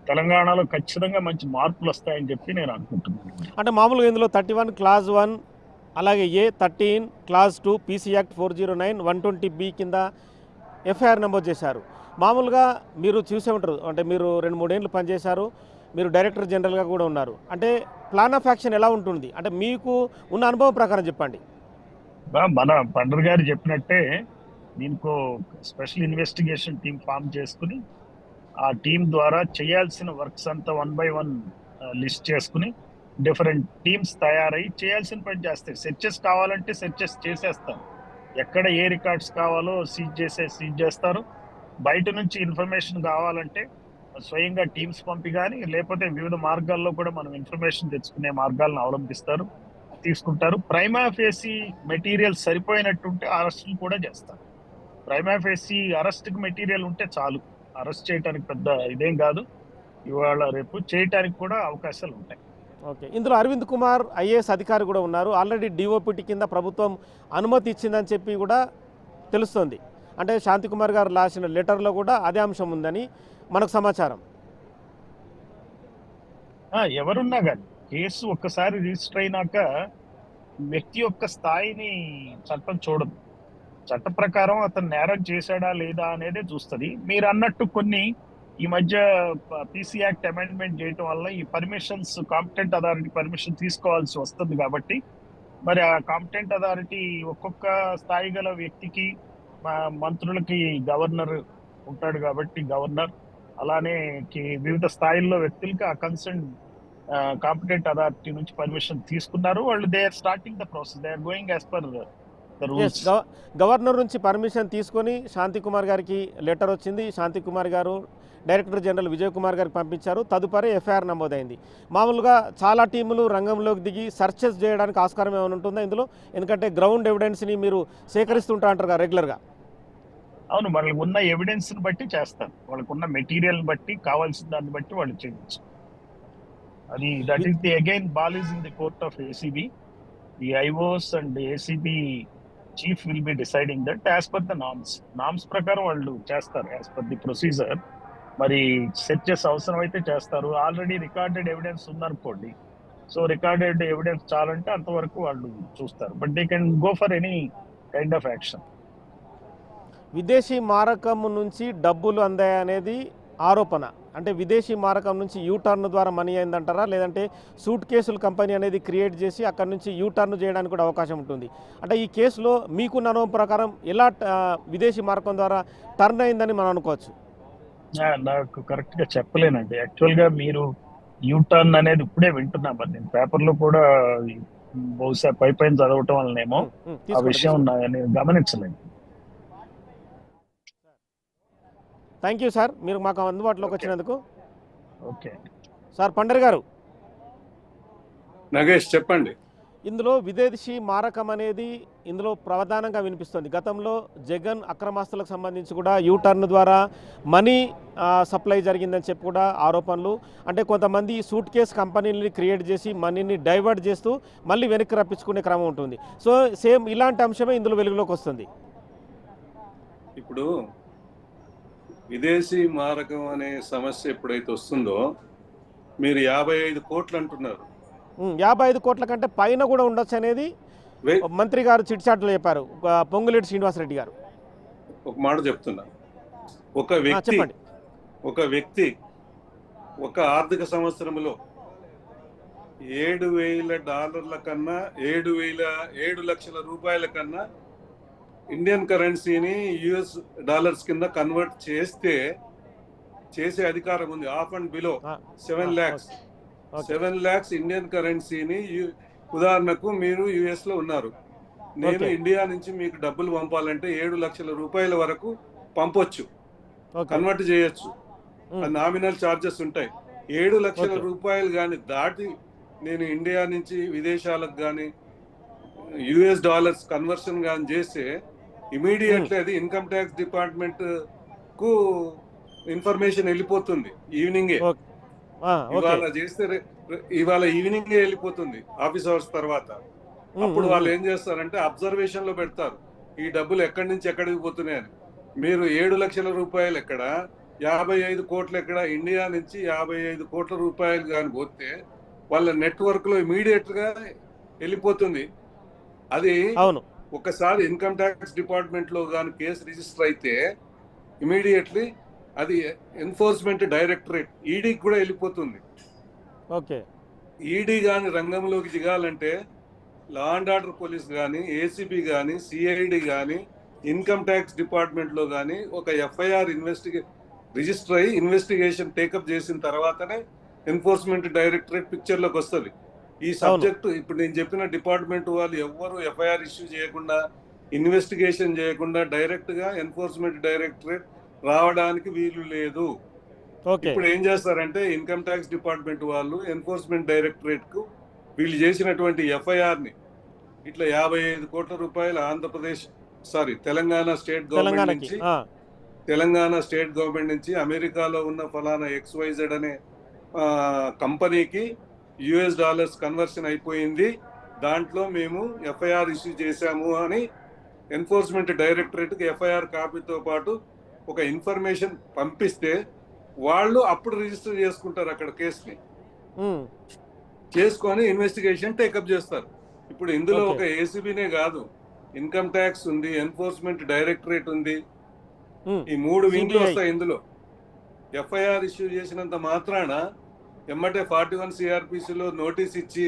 తెలంగాణలో ఖచ్చితంగా మంచి మార్పులు వస్తాయని చెప్పి నేను అనుకుంటున్నాను. అంటే మామూలుగా ఇందులో 31 క్లాజ్ 1, అలాగే A13 clause 2 PC act 409 120B కింద ఎఫ్ఐఆర్ నమోదు చేశారు. మామూలుగా మీరు చూసే ఉంటారు, అంటే మీరు 2-3 ఏళ్ళు పనిచేశారు, మీరు డైరెక్టర్ జనరల్గా కూడా ఉన్నారు. అంటే ప్లాన్ ఆఫ్ యాక్షన్ ఎలా ఉంటుంది, అంటే మీకు ఉన్న అనుభవం ప్రకారం చెప్పండి. మన పండర్ గారు చెప్పినట్టే దీనికో స్పెషల్ ఇన్వెస్టిగేషన్ టీం ఫామ్ చేసుకుని, ఆ టీం ద్వారా చేయాల్సిన వర్క్స్ అంతా 1 by 1 లిస్ట్ చేసుకుని డిఫరెంట్ టీమ్స్ తయారై చేయాల్సిన పని చేస్తాయి. సెర్చెస్ కావాలంటే సెర్చెస్ చేసేస్తారు. ఎక్కడ ఏ రికార్డ్స్ కావాలో సీజ్ చేస్తారు. బయట నుంచి ఇన్ఫర్మేషన్ కావాలంటే స్వయంగా టీమ్స్ పంపి కానీ, లేకపోతే వివిధ మార్గాల్లో కూడా మనం ఇన్ఫర్మేషన్ తెచ్చుకునే మార్గాలను అవలంబిస్తారు, తీసుకుంటారు. ప్రైమా ఫేసీ మెటీరియల్ సరిపోయినట్టుంటే అరెస్టులు కూడా చేస్తారు. ప్రైమా ఫేసీ అరెస్ట్కి మెటీరియల్ ఉంటే చాలు, అరెస్ట్ చేయడానికి పెద్ద ఇదేం కాదు. ఇవాళ రేపు చేయటానికి కూడా అవకాశాలు ఉంటాయి. ఓకే, ఇందులో అరవింద్ కుమార్ ఐఏఎస్ అధికారి కూడా ఉన్నారు. ఆల్రెడీ డిఓపిటి కింద ప్రభుత్వం అనుమతి ఇచ్చిందని చెప్పి కూడా తెలుస్తోంది. అంటే శాంతికుమార్ గారు రాసిన లెటర్లో కూడా అదే అంశం ఉందని మనకు సమాచారం. ఎవరున్నా కానీ కేసు ఒక్కసారి రిజిస్టర్ అయినాక వ్యక్తి యొక్క స్థాయిని చట్టం చూడదు. చట్ట ప్రకారం అతను నేరం చేశాడా లేదా అనేదే చూస్తుంది. మీరు అన్నట్టు కొన్ని ఈ మధ్య పీసీ యాక్ట్ అమెండ్మెంట్ చేయటం వల్ల ఈ పర్మిషన్స్ కాంపిటెంట్ అథారిటీ పర్మిషన్ తీసుకోవాల్సి వస్తుంది. కాబట్టి మరి ఆ కాంపిటెంట్ అథారిటీ ఒక్కొక్క స్థాయి గల వ్యక్తికి, మంత్రులకి గవర్నర్ ఉంటాడు కాబట్టి గవర్నర్, అలానే వివిధ స్థాయిల్లో వ్యక్తులకి ఆ కన్సర్న్ కాంపిటెంట్ అథారిటీ నుంచి పర్మిషన్ తీసుకున్నారు. వాళ్ళు they are starting the process, they are going as per the rules. Governor నుంచి పర్మిషన్ తీసుకొని శాంతికుమార్ గారికి లెటర్ వచ్చింది. శాంతికుమార్ గారు డైరెక్టర్ జనరల్ విజయ్ కుమార్ గారికి పంపించారు. తదుపరి ఎఫ్ఐఆర్ నమోదైంది. మామూలుగా చాలా టీములు రంగంలోకి దిగి సర్చెస్ చేయడానికి ఆస్కారం ఏమైనా ఉంటుందా ఇందులో? ఎందుకంటే గ్రౌండ్ ఎవిడెన్స్ని మీరు సేకరిస్తుంటా అంటారు కదా రెగ్యులర్గా. అవును, వాళ్ళకి ఉన్న ఎవిడెన్స్ బట్టి చేస్తారు. వాళ్ళకు ఉన్న మెటీరియల్ బట్టి, కావాల్సిన దాన్ని బట్టి వాళ్ళు చేయవచ్చు. అది that is the again ball is in the court of ACB. The IOs and ACB chief will be deciding that as per the norms ప్రకారం వాళ్ళు చేస్తారు, యాజ్ పర్ ది ప్రొసీజర్. మరి సెర్చెస్ అవసరం అయితే చేస్తారు. ఆల్రెడీ రికార్డెడ్ ఎవిడెన్స్ ఉందనుకోండి, so recorded evidence చాలంటే అంతవరకు వాళ్ళు చూస్తారు. But they can go for any kind of action. విదేశీ మారకం నుంచి డబ్బులు అందాయనేది ఆరోపణ. అంటే విదేశీ మారకం నుంచి యూటర్న్ ద్వారా మనీ అయిందంటారా, లేదంటే సూట్ కేసులు కంపెనీ అనేది క్రియేట్ చేసి అక్కడి నుంచి యూటర్న్ చేయడానికి కూడా అవకాశం ఉంటుంది. అంటే ఈ కేసులో మీకున్న అనుభవం ప్రకారం ఎలా విదేశీ మారకం ద్వారా టర్న్ అయిందని మనం అనుకోవచ్చు? నాకు కరెక్ట్గా చెప్పలేనండి. యాక్చువల్గా మీరు యూటర్న్ అనేది ఇప్పుడే వింటున్నా. మరి నేను పేపర్లో కూడా బహుశా పైన చదవటం వల్లనేమో ఆ విషయం నేను గమనించలేదు. థ్యాంక్ యూ సార్, మీరు మాకు అందుబాటులోకి వచ్చినందుకు. ఓకే సార్, పండరి గారు, నగేష్ చెప్పండి. ఇందులో విదేశీ మారకం అనేది ఇందులో ప్రధానంగా వినిపిస్తుంది. గతంలో జగన్ అక్రమాస్తులకు సంబంధించి కూడా యూటర్న్ ద్వారా మనీ సప్లై జరిగిందని చెప్పి కూడా ఆరోపణలు. అంటే కొంతమంది సూట్ కేస్ కంపెనీలని క్రియేట్ చేసి మనీని డైవర్ట్ చేస్తూ మళ్ళీ వెనక్కి రప్పించుకునే క్రమం ఉంటుంది. సో సేమ్ ఇలాంటి అంశమే ఇందులో వెలుగులోకి వస్తుంది. ఇప్పుడు విదేశీ మారకం అనే సమస్య ఎప్పుడైతే వస్తుందో, మీరు 55 కోట్లు అంటున్నారు. 55 కోట్ల కంటే పైన కూడా ఉండొచ్చు అనేది మంత్రి గారు చిట్చాట్లో చెప్పారు, పొంగులేటి శ్రీనివాసరెడ్డి గారు. ఒక మాట చెప్తున్నా, ఒక వ్యక్తి ఒక ఆర్థిక సంవత్సరంలో $7,000 కన్నా 7 లక్షల రూపాయల కన్నా ఇండియన్ కరెన్సీని యుఎస్ డాలర్స్ కింద కన్వర్ట్ చేసే అధికారం ఉంది. Of and below 7 lakhs Indian కరెన్సీని, ఉదాహరణకు మీరు యుఎస్ లో ఉన్నారు, నేను ఇండియా నుంచి మీకు డబ్బులు పంపాలంటే 7 లక్షల రూపాయల వరకు పంపొచ్చు, కన్వర్ట్ చేయొచ్చు. నామినల్ చార్జెస్ ఉంటాయి. 7 లక్షల రూపాయలు కానీ దాటి నేను ఇండియా నుంచి విదేశాలకు కానీ యుఎస్ డాలర్స్ కన్వర్షన్ కానీ చేస్తే ఇమీడియట్లీ అది ఇన్కమ్ ట్యాక్స్ డిపార్ట్మెంట్ కు ఇన్ఫర్మేషన్ వెళ్ళిపోతుంది. ఈవినింగే ఇవాళ చేస్తే ఇవాళ ఈవినింగే వెళ్ళిపోతుంది, ఆఫీస్ అవర్స్ తర్వాత. అప్పుడు వాళ్ళు ఏం చేస్తారంటే అబ్జర్వేషన్ లో పెడతారు, ఈ డబ్బులు ఎక్కడి నుంచి ఎక్కడికి పోతున్నాయని. మీరు 7 లక్షల రూపాయలు ఎక్కడ, 55 కోట్లు ఎక్కడ, ఇండియా నుంచి 55 కోట్ల రూపాయలు కానీ పోతే వాళ్ళ నెట్వర్క్ లో ఇమీడియట్ గా వెళ్ళిపోతుంది. అది ఒకసారి ఇన్కమ్ ట్యాక్స్ డిపార్ట్మెంట్ లో కానీ కేసు రిజిస్టర్ అయితే ఇమీడియట్లీ అది ఎన్ఫోర్స్మెంట్ డైరెక్టరేట్ ఈడీకి కూడా వెళ్ళిపోతుంది. ఈడీ కానీ రంగంలోకి దిగాలంటే లా అండ్ ఆర్డర్ పోలీస్ కానీ, ఏసీబీ కానీ, సిఐడి కానీ, ఇన్కమ్ ట్యాక్స్ డిపార్ట్మెంట్ లో కానీ ఒక ఎఫ్ఐఆర్ రిజిస్టర్ అయ్యి ఇన్వెస్టిగేషన్ టేకప్ చేసిన తర్వాతనే ఎన్ఫోర్స్మెంట్ డైరెక్టరేట్ పిక్చర్ లోకి వస్తుంది. ఈ సబ్జెక్టు ఇప్పుడు నేను చెప్పిన డిపార్ట్మెంట్ వాళ్ళు ఎవ్వరు ఎఫ్ఐఆర్ ఇష్యూ చేయకుండా, ఇన్వెస్టిగేషన్ చేయకుండా డైరెక్ట్ గా ఎన్ఫోర్స్మెంట్ డైరెక్టరేట్ రావడానికి వీలు లేదు. ఇప్పుడు ఏం చేస్తారంటే ఇన్కమ్ ట్యాక్స్ డిపార్ట్మెంట్ వాళ్ళు ఎన్ఫోర్స్మెంట్ డైరెక్టరేట్ కు వీళ్ళు చేసినటువంటి ఎఫ్ఐఆర్ ని ఇట్లా 55 కోట్ల రూపాయలు తెలంగాణ స్టేట్ గవర్నమెంట్ నుంచి అమెరికాలో ఉన్న ఫలానా XYZ అనే కంపెనీకి US$ కన్వర్షన్ అయిపోయింది, దాంట్లో మేము ఎఫ్ఐఆర్ ఇష్యూ చేశాము అని ఎన్ఫోర్స్మెంట్ డైరెక్టరేట్కి ఎఫ్ఐఆర్ కాపీతో పాటు ఒక ఇన్ఫర్మేషన్ పంపిస్తే వాళ్ళు అప్పుడు రిజిస్టర్ చేసుకుంటారు అక్కడ కేసుని, చేసుకొని ఇన్వెస్టిగేషన్ టేకప్ చేస్తారు. ఇప్పుడు ఇందులో ఒక ఏసీబీనే కాదు, ఇన్కమ్ ట్యాక్స్ ఉంది, ఎన్ఫోర్స్మెంట్ డైరెక్టరేట్ ఉంది, ఈ 3 వింగ్లు వస్తాయి ఇందులో. ఎఫ్ఐఆర్ ఇష్యూ చేసినంత మాత్రాన ఎమ్మటే 41 CRPCలో నోటీస్ ఇచ్చి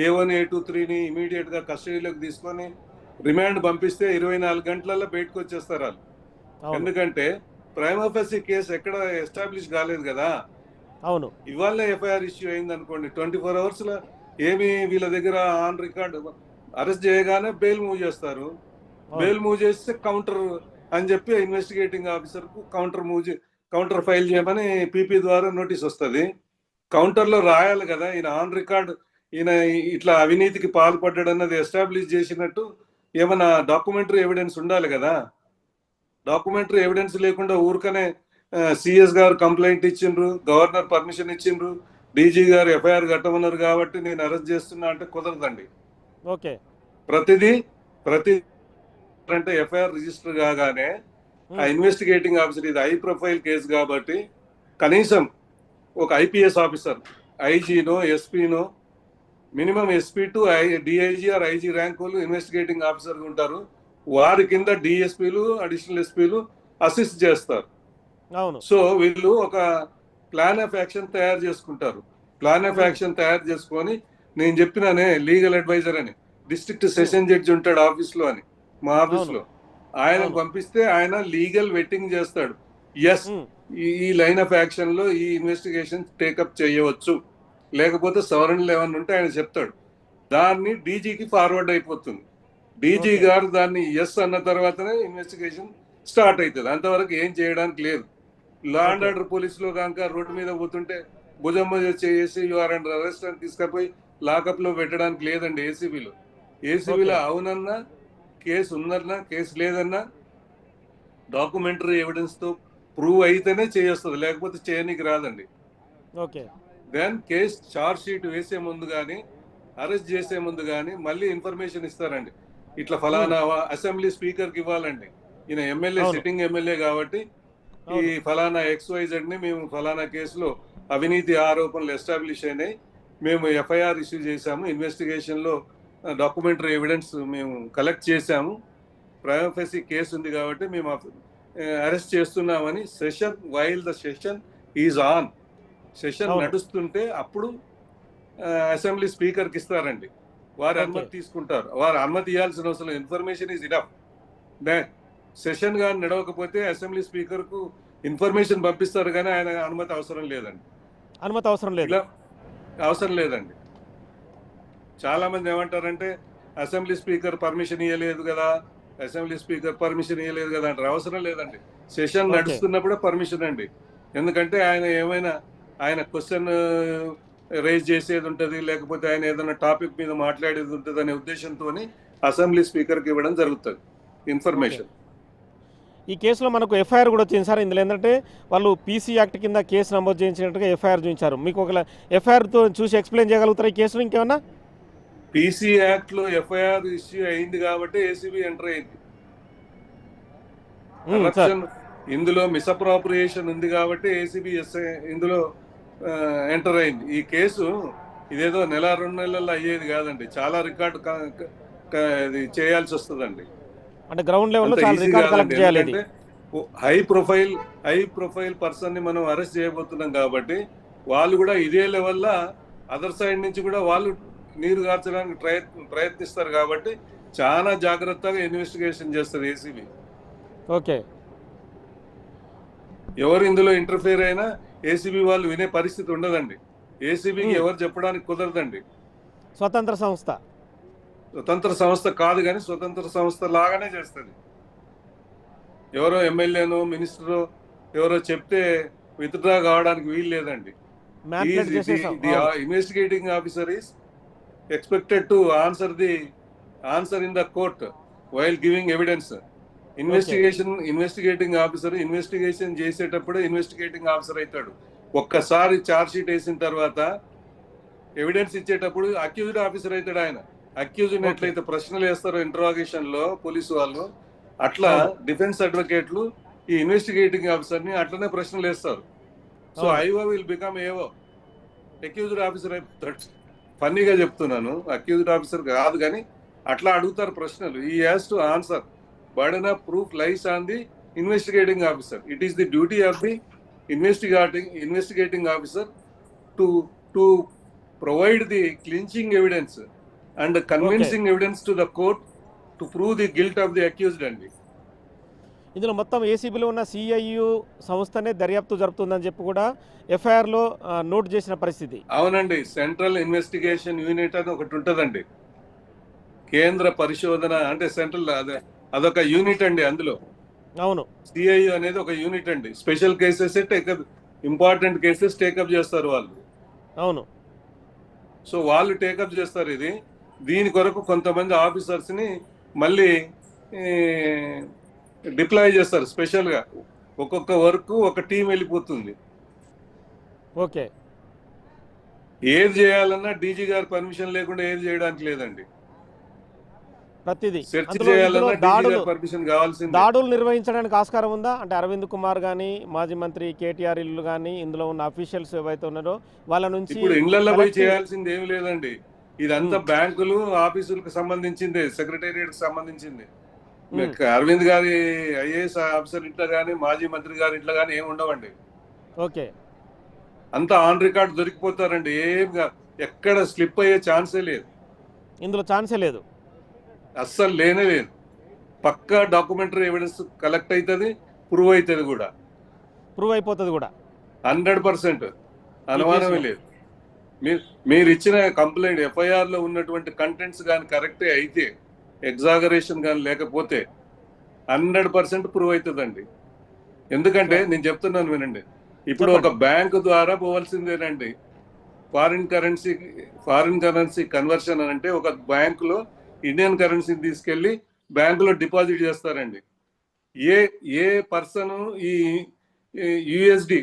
A1 A2 3ని ఇమీడియట్ గా కస్టడీలోకి తీసుకొని రిమాండ్ పంపిస్తే 24 గంటలలో బయటకు వచ్చేస్తారు వాళ్ళు. ఎందుకంటే ప్రైమా ఫేసి కేసు ఎక్కడ ఎస్టాబ్లిష్ కాలేదు కదా. అవును, ఇవాళ ఎఫ్ఐఆర్ ఇష్యూ అయింది అనుకోండి, 24 hours లో ఏమి వీళ్ళ దగ్గర ఆన్ రికార్డ్ అరెస్ట్ చేయగానే బెయిల్ మూవ్ చేస్తారు. బెయిల్ మూవ్ చేస్తే కౌంటర్ అని చెప్పి ఇన్వెస్టిగేటింగ్ ఆఫీసర్ కు కౌంటర్ ఫైల్ చేయమని పీపీ ద్వారా నోటీస్ వస్తుంది. కౌంటర్ లో రాయాలి కదా ఈయన ఆన్ రికార్డ్, ఈయన ఇట్లా అవినీతికి పాల్పడ్డాడు అన్నది ఎస్టాబ్లిష్ చేసినట్టు ఏమైనా డాక్యుమెంటరీ ఎవిడెన్స్ ఉండాలి కదా. డాక్యుమెంటరీ ఎవిడెన్స్ లేకుండా ఊరికనే సిఎస్ గారు కంప్లైంట్ ఇచ్చిండ్రు, గవర్నర్ పర్మిషన్ ఇచ్చిండ్రు, డీజీ గారు ఎఫ్ఐఆర్ కట్టమన్నారు కాబట్టి నేను అరెస్ట్ చేస్తున్నా అంటే కుదరదండి. ఓకే, ప్రతి అంటే ఎఫ్ఐఆర్ రిజిస్టర్ కాగానే ఆ ఇన్వెస్టిగేటింగ్ ఆఫీసర్, ఇది హై ప్రొఫైల్ కేసు కాబట్టి కనీసం ఒక ఐపీఎస్ ఆఫీసర్, ఐజీనో ఎస్పీనో, minimum SP to DIG or IG rank వాళ్ళు ఇన్వెస్టిగేటింగ్ ఆఫీసర్ ఉంటారు. వారి కింద డిఎస్పీలు, అడిషనల్ ఎస్పీలు అసిస్ట్ చేస్తారు. సో వీళ్ళు ఒక ప్లాన్ ఆఫ్ యాక్షన్ తయారు చేసుకుంటారు. ప్లాన్ ఆఫ్ యాక్షన్ తయారు చేసుకొని నేను చెప్పినానే లీగల్ అడ్వైజర్ అని డిస్ట్రిక్ట్ సెషన్ జడ్జి ఉంటాడు ఆఫీస్ లో అని, మా ఆఫీస్ లో ఆయనకు పంపిస్తే ఆయన లీగల్ వెట్టింగ్ చేస్తాడు. ఎస్, ఈ లైన్ ఆఫ్ యాక్షన్ లో ఈ ఇన్వెస్టిగేషన్ టేకప్ చేయవచ్చు, లేకపోతే సవరణలు ఏమన్నా ఉంటే ఆయన చెప్తాడు. దాన్ని డీజీకి ఫార్వర్డ్ అయిపోతుంది. డీజీ గారు దాన్ని ఎస్ అన్న తర్వాతనే ఇన్వెస్టిగేషన్ స్టార్ట్ అవుతుంది. అంతవరకు ఏం చేయడానికి లేదు. లా అండ్ ఆర్డర్ పోలీసులో కనుక రోడ్డు మీద పోతుంటే భుజం చేసి యూఆర్ అండర్ అరెస్ట్ అని తీసుకుపోయి లాకప్ లో పెట్టడానికి లేదండి. ఏసీబీలో అవునన్నా, కేసు ఉందన్నా, కేసు లేదన్నా డాక్యుమెంటరీ ఎవిడెన్స్ తో ప్రూవ్ అయితేనే చేస్తుంది, లేకపోతే చేయనికి రాదండి. దెన్ కేసు చార్జ్ షీట్ వేసే ముందు కానీ, అరెస్ట్ చేసే ముందు కానీ మళ్ళీ ఇన్ఫర్మేషన్ ఇస్తారండి. ఇట్లా ఫలానా అసెంబ్లీ స్పీకర్ కి ఇవ్వాలండి, ఈయన ఎమ్మెల్యే, సిట్టింగ్ ఎమ్మెల్యే కాబట్టి ఈ ఫలానా XYZ ని మేము ఫలానా కేసులో అవినీతి ఆరోపణలు ఎస్టాబ్లిష్ అయినాయి, మేము ఎఫ్ఐఆర్ ఇష్యూ చేశాము, ఇన్వెస్టిగేషన్ లో డాక్యుమెంటరీ ఎవిడెన్స్ మేము కలెక్ట్ చేశాము, ప్రైమా ఫేసి కేసు ఉంది కాబట్టి మేము అరెస్ట్ చేస్తున్నామని session while the session is on, session నడుస్తుంటే అప్పుడు అసెంబ్లీ స్పీకర్ కి ఇస్తారండి. వారి అనుమతి తీసుకుంటారు. వారు అనుమతి ఇవ్వాల్సిన అవసరం, ఇన్ఫర్మేషన్ ఈజ్ ఇనఫ్. సెషన్ కానీ నడవకపోతే అసెంబ్లీ స్పీకర్ కు ఇన్ఫర్మేషన్ పంపిస్తారు కానీ ఆయన అనుమతి అవసరం లేదండి. అవసరం లేదండి. చాలా మంది ఏమంటారంటే అసెంబ్లీ స్పీకర్ పర్మిషన్ ఇవ్వలేదు కదా, అసెంబ్లీ స్పీకర్ పర్మిషన్ ఇవ్వలేదు కదా అంటారు. అవసరం లేదండి. సెషన్ నడుస్తున్నప్పుడే పర్మిషన్ అండి. ఎందుకంటే ఆయన క్వశ్చన్ రైజ్ చేసేది ఉంటుంది, లేకపోతే ఆయన ఏదైనా టాపిక్ మీద మాట్లాడేది ఉంటుంది అనే ఉద్దేశంతో అసెంబ్లీ స్పీకర్కి ఇవ్వడం జరుగుతుంది ఇన్ఫర్మేషన్. ఈ కేసులో మనకు ఎఫ్ఐఆర్ కూడా వచ్చింది సార్. ఇందులో ఏంటంటే వాళ్ళు PC యాక్ట్ కింద కేసు నమోదు చేయించినట్టుగా ఎఫ్ఐఆర్ చూపించారు. మీకు ఒక ఎఫ్ఐఆర్తో చూసి ఎక్స్ప్లెయిన్ చేయగలుగుతారా ఈ కేసులో ఇంకేమన్నా? PC యాక్ట్ లో ఎఫ్ఐఆర్ ఇష్యూ అయింది కాబట్టి ఏసీబీ ఎంటర్ అయింది. ఇందులో మిస్అప్రాప్రియేషన్ ఉంది కాబట్టి ఏసీబీ ఇందులో ఎంటర్ అయింది. ఈ కేసు ఇదేదో 1-2 నెలల్లో అయ్యేది కాదండి, చాలా రికార్డు చేయాల్సి వస్తుందండి. అంటే గ్రౌండ్ లెవెల్లో చాలా రికార్డ్ కలెక్ట్ చేయాలి. హై ప్రొఫైల్ పర్సన్ ని మనం అరెస్ట్ చేయబోతున్నాం కాబట్టి వాళ్ళు కూడా ఇదే లెవెల్లో అదర్ సైడ్ నుంచి కూడా వాళ్ళు నీరు గార్చడానికి ప్రయత్నిస్తారు కాబట్టి చాలా జాగ్రత్తగా ఇన్వెస్టిగేషన్ చేస్తారు ఏసీబీ. ఓకే, ఎవరు ఇందులో ఇంటర్ఫియర్ అయినా ఏసీబీ వాళ్ళు వినే పరిస్థితి ఉండదండి. ఏసీబీకి ఎవరు చెప్పడానికి కుదరదండి. స్వతంత్ర సంస్థ. స్వతంత్ర సంస్థ కాదు, కానీ స్వతంత్ర సంస్థ లాగానే చేస్తుంది. ఎవరో ఎమ్మెల్యేనో మినిస్టరో ఎవరో చెప్తే విత్డ్రా కావడానికి వీలు లేదండి. మ్యానిపులేట్ చేసేసాం. The investigating officer is expected to answer in the court while giving evidence. Investigating officer investigation చేసేటప్పుడు ఇన్వెస్టిగేటింగ్ ఆఫీసర్ అవుతాడు. ఒక్కసారి ఛార్జ్ షీట్ వేసిన తర్వాత ఎవిడెన్స్ ఇచ్చేటప్పుడు అక్యూజ్డ్ ఆఫీసర్ అవుతాడు. ఆయన అక్యూజ్డ్ ఎట్లయితే ప్రశ్నలు వేస్తారో ఇంటరాగేషన్ లో పోలీసు వాళ్ళు, అట్లా డిఫెన్స్ అడ్వకేట్లు ఈ ఇన్వెస్టిగేటింగ్ ఆఫీసర్ ని అట్లనే ప్రశ్నలు వేస్తారు. సో ఐఓ విల్ బికమ్ ఏవో, అక్యూజ్డ్ ఆఫీసర్ అయిపోతాడు. ఫన్నీగా చెప్తున్నాను, అక్యూజ్డ్ ఆఫీసర్ కాదు, కానీ అట్లా అడుగుతారు ప్రశ్నలు. ఈ has to answer. Burden of proof lies on the investigating officer. It is the duty of the investigating officer to provide the clinching evidence and convincing evidence to the court to prove the guilt of the accused అండి. ఇందులో మొత్తం ఏసీబీలో ఉన్న CIU సంస్థనే దర్యాప్తు జరుపుతుందని చెప్పి కూడా ఎఫ్ఐఆర్లో note చేసిన పరిస్థితి. అవునండి, సెంట్రల్ ఇన్వెస్టిగేషన్ యూనిట్ అని ఒకటి ఉంటుందండి. కేంద్ర పరిశోధన అంటే సెంట్రల్, అదొక యూనిట్ అండి. అందులో అవును, సిఐయు అనేది ఒక యూనిట్ అండి. Special cases take up, important cases take up చేస్తారు వాళ్ళు. అవును. సో వాళ్ళు టేకప్ చేస్తారు. దీని కొరకు కొంతమంది ఆఫీసర్స్ ని మళ్ళీ డిప్లాయ్ చేస్తారు స్పెషల్ గా. ఒక్కొక్క వర్క్ ఒక టీం వెళ్ళిపోతుంది. ఓకే. ఏది చేయాలన్నా డీజీ గారి పర్మిషన్ లేకుండా ఏది చేయడానికి లేదండి. ప్రతిదీ సెర్చ్ చేయాలన్నా డీజీ గారి పర్మిషన్ కావాల్సింది. దాడులు నిర్వహించడానికి ఆస్కారం ఉందా? అంటే అరవింద్ కుమార్ గానీ, మాజీ మంత్రి కేటీఆర్ ఇల్లు కానీ, ఇందులో ఉన్న అఫీషియల్స్ ఏవైతే ఉన్నారో వాళ్ళ నుంచి ఇప్పుడు ఇళ్లలో పోయి చేయాల్సింది ఏమి లేదండి. ఇదంతా బ్యాంకులు ఆఫీసులకు సంబంధించింది, సెక్రటేరియట్ కి సంబంధించింది. అరవింద్ గారి ఐఏఎస్ ఆఫీసర్ ఇంట్లో కానీ, మాజీ మంత్రి గారి ఇంట్లో కానీ ఏమి ఉండవండి. ఓకే. అంతా ఆన్ రికార్డ్ దొరికిపోతారండి. ఎక్కడ స్లిప్ అయ్యే ఛాన్సే లేదు. ఇందులో ఛాన్సే లేదు, అస్సలు లేనే లేదు. పక్కా డాక్యుమెంటరీ ఎవిడెన్స్ కలెక్ట్ అవుతుంది, ప్రూవ్ అవుతుంది కూడా, ప్రూవ్ అయిపోతుంది కూడా 100%. అనుమానమే లేదు. మీరు ఇచ్చిన కంప్లైంట్ ఎఫ్ఐఆర్ లో ఉన్నటువంటి కంటెంట్స్ కానీ కరెక్టే అయితే, ఎగ్జాగరేషన్ కానీ లేకపోతే 100% ప్రూవ్ అవుతుందండి. ఎందుకంటే నేను చెప్తున్నాను వినండి, ఇప్పుడు ఒక బ్యాంకు ద్వారా పోవాల్సిందేనండి. ఫారిన్ కరెన్సీ కన్వర్షన్ అని అంటే ఒక బ్యాంకులో ఇండియన్ కరెన్సీని తీసుకెళ్లి బ్యాంకులో డిపాజిట్ చేస్తారండి. ఏ పర్సన్ ఈ యుఎస్డి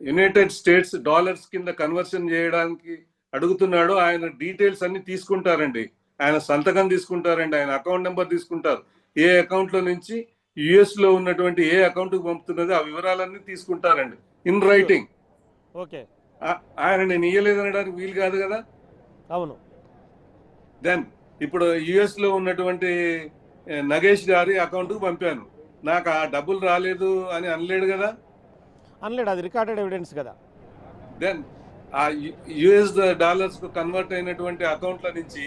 యునైటెడ్ స్టేట్స్ డాలర్స్ కింద కన్వర్షన్ చేయడానికి అడుగుతున్నాడో ఆయన డీటెయిల్స్ అన్ని తీసుకుంటారండి. ఆయన సంతకం తీసుకుంటారండి, ఆయన అకౌంట్ నెంబర్ తీసుకుంటారు. ఏ అకౌంట్ లో నుంచి యుఎస్ లో ఉన్నటువంటి ఏ అకౌంట్ కు పంపుతున్నదో ఆ వివరాలన్నీ తీసుకుంటారండి ఇన్ రైటింగ్. ఓకే. ఆయన నేను ఇయ్యలేదనడానికి వీలు కాదు కదా. అవును. దెన్ ఇప్పుడు యుఎస్ లో ఉన్నటువంటి నగేష్ గారి అకౌంట్ కు పంపాను, నాకు ఆ డబ్బులు రాలేదు అని అనలేడు కదా. అనలేడు, అది రికార్డెడ్ ఎవిడెన్స్ కదా. దెన్ ఆ యుఎస్ డాలర్స్ కు కన్వర్ట్ అయినటువంటి అకౌంట్ల నుంచి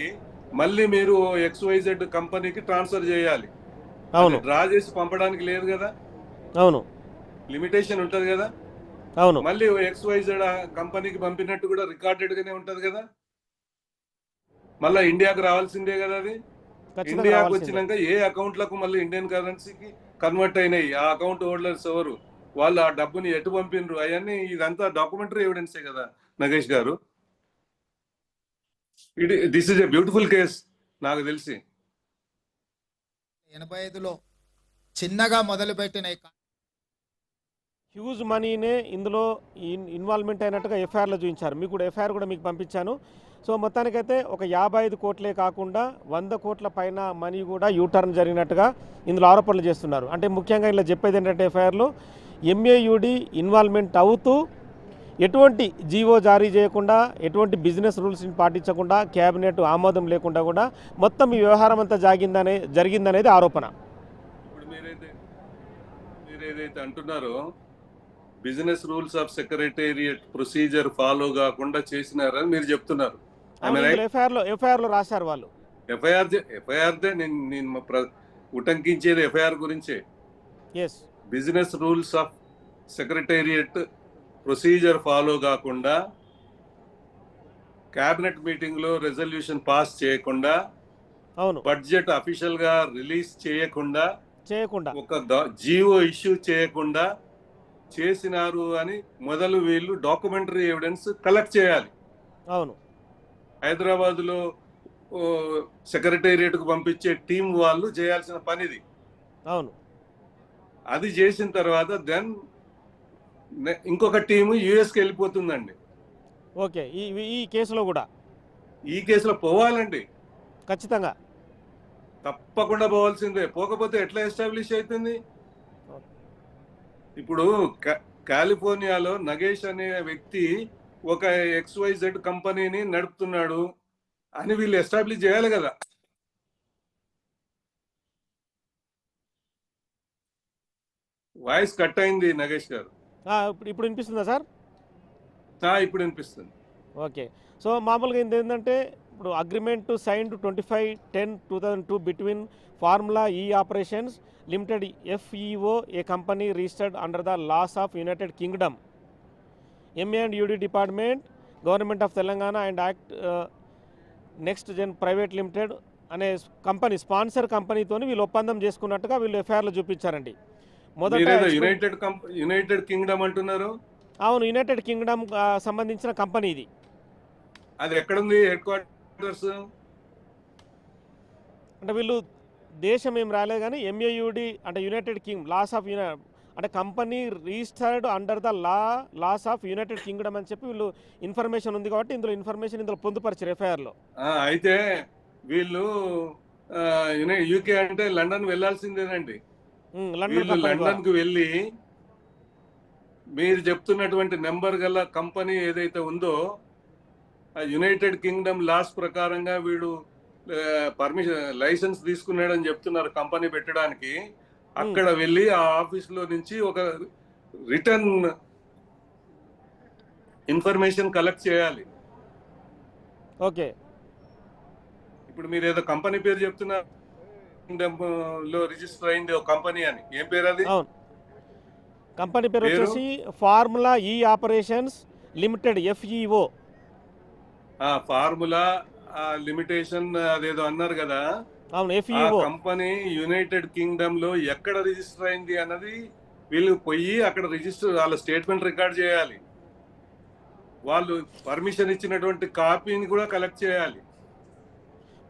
మళ్ళీ మీరు XYZ కంపెనీకి ట్రాన్స్ఫర్ చేయాలి. అవును. డ్రా చేసి పంపడానికి లేదు కదా. అవును, లిమిటేషన్ ఉంటది కదా. అవును. మళ్ళీ XYZ కంపెనీకి పంపినట్టు కూడా రికార్డెడ్ గానే ఉంటది కదా. మళ్ళీ ఇండియాకు రావాల్సిందే కదా. అది ఇండియాకు వచ్చినాక ఏ అకౌంట్లకు మళ్ళీ ఇండియన్ కరెన్సీకి కన్వర్ట్ అయినాయి, ఆ అకౌంట్ హోల్డర్స్ ఎవరు, వాళ్ళు ఆ డబ్బుని ఎటు పంపినరు, అవన్నీ ఇదంతా డాక్యుమెంటరీ ఎవిడెన్సే కదా నగేష్ గారు. This is a beautiful case నాకు తెలిసి. 85లో చిన్నగా మొదలుపెట్టిన హ్యూజ్ మనీనే ఇందులో ఇన్వాల్వ్మెంట్ అయినట్టుగా ఎఫ్ఐఆర్లో చూపించారు. మీకు కూడా ఎఫ్ఐఆర్ కూడా మీకు పంపించాను. సో మొత్తానికైతే ఒక 55 కోట్లే కాకుండా 100 కోట్ల పైన మనీ కూడా యూటర్న్ జరిగినట్టుగా ఇందులో ఆరోపణలు చేస్తున్నారు. అంటే ముఖ్యంగా ఇలా చెప్పేది ఏంటంటే ఎఫ్ఐఆర్లో ఎంఏయుడి ఇన్వాల్వ్మెంట్ అవుతూ ఎటువంటి జీవో జారీ చేయకుండా, ఎటువంటి బిజినెస్ రూల్స్ని పాటించకుండా, క్యాబినెట్ ఆమోదం లేకుండా కూడా మొత్తం ఈ వ్యవహారం అంతా జరిగిందనేది ఆరోపణ. ఇప్పుడు మీరేదైతే అంటున్నారో business rules of secretariat procedure follow కాకుండా చేసినారని మీరు చెప్తున్నారు. ఎఫ్ఐఆర్లో రాశారు వాళ్ళు. ఎఫ్ఐఆర్ నేను ఉటంకించేది ఎఫ్ఐఆర్ గురించే. Business rules of secretariat procedure follow కాకుండా కేబినెట్ మీటింగ్ లో రెజల్యూషన్ పాస్ చేయకుండా, అవును, బడ్జెట్ అఫీషియల్ గా రిలీజ్ చేయకుండా, చేయకుండా. ఒక జీవో ఇష్యూ చేయకుండా చేసినారు అని మొదలు వీళ్ళు డాక్యుమెంటరీ ఎవిడెన్స్ కలెక్ట్ చేయాలి. అవును, హైదరాబాద్ లో సెక్రటేరియట్ కు పంపించే టీం వాళ్ళు చేయాల్సిన పనిది. అవును, అది చేసిన తర్వాత దెన్ ఇంకొక టీము యుఎస్కి వెళ్ళిపోతుందండి. ఓకే. ఈ ఈ కేసులో కూడా ఈ కేసులో పోవాలండి, ఖచ్చితంగా. తప్పకుండా పోవాల్సిందే. పోకపోతే ఎట్లా ఎస్టాబ్లిష్ అవుతుంది? ఇప్పుడు కాలిఫోర్నియాలో నగేష్ అనే వ్యక్తి ఒక XYZ కంపెనీని నడుపుతున్నాడు అని వీళ్ళు ఎస్టాబ్లిష్ చేయాలి కదా. వాయిస్ కట్ అయింది నగేష్ గారు. ఇప్పుడు వినిపిస్తుందా సార్? ఇప్పుడు వినిపిస్తుంది. ఓకే. సో మామూలుగా ఏంటంటే ఇప్పుడు agreement signed 25/10/2002 between Formula E Operations Limited FEO, a company registered under the laws of United Kingdom, MA&UD department, government of Telangana and Act Next Gen Private Limited అనే కంపెనీ స్పాన్సర్ కంపెనీతో వీళ్ళు ఒప్పందం చేసుకున్నట్టుగా వీళ్ళు FIRలో చూపించారండి. United Kingdom అంటున్నారు. అవును, United Kingdom సంబంధించిన company ఇది. అది ఎక్కడుంది హెడ్ క్వార్టర్స్? అంటే వీళ్ళు దేశం ఏం రాలేదు కానీ MA&UD అంటే యునైటెడ్ లాస్ ఆఫ్ అంటే company registered under the laws of United Kingdom అని చెప్పి వీళ్ళు ఇన్ఫర్మేషన్ ఉంది కాబట్టి ఇందులో పొందుపరిచారు FIRలో. అయితే వీళ్ళు UK అంటే లండన్ వెళ్లాల్సిందేనండి. లండన్ కు వెళ్ళి మీరు చెప్తున్నటువంటి నెంబర్ గల కంపెనీ ఏదైతే ఉందో యునైటెడ్ కింగ్డమ్ లాస్ ప్రకారంగా వీడు లైసెన్స్ తీసుకున్నాడని చెప్తున్నారు కంపెనీ పెట్టడానికి. అక్కడ వెళ్ళి ఆ ఆఫీస్ లో నుంచి ఒక రిటర్న్ ఇన్ఫర్మేషన్ కలెక్ట్ చేయాలి. ఓకే. ఇప్పుడు మీరు ఏదో కంపెనీ పేరు చెప్తున్నారు, కింగ్డమ్ లో రిజిస్టర్ అయింది ఒక కంపెనీ అని. ఏం పేరు అది? అవును, కంపెనీ పేరు వచ్చేసి formula E Operations Limited FEO. Formula limitation అదేదో అన్నారు కదా. అవును, FEO కంపెనీ యునైటెడ్ కింగ్డమ్ లో ఎక్కడ రిజిస్టర్ అయింది అన్నది వీళ్ళు పోయి అక్కడ రిజిస్టర్ వాళ్ళ స్టేట్మెంట్ రికార్డ్ చేయాలి. వాళ్ళు పర్మిషన్ ఇచ్చినటువంటి కాపీని కూడా కలెక్ట్ చేయాలి.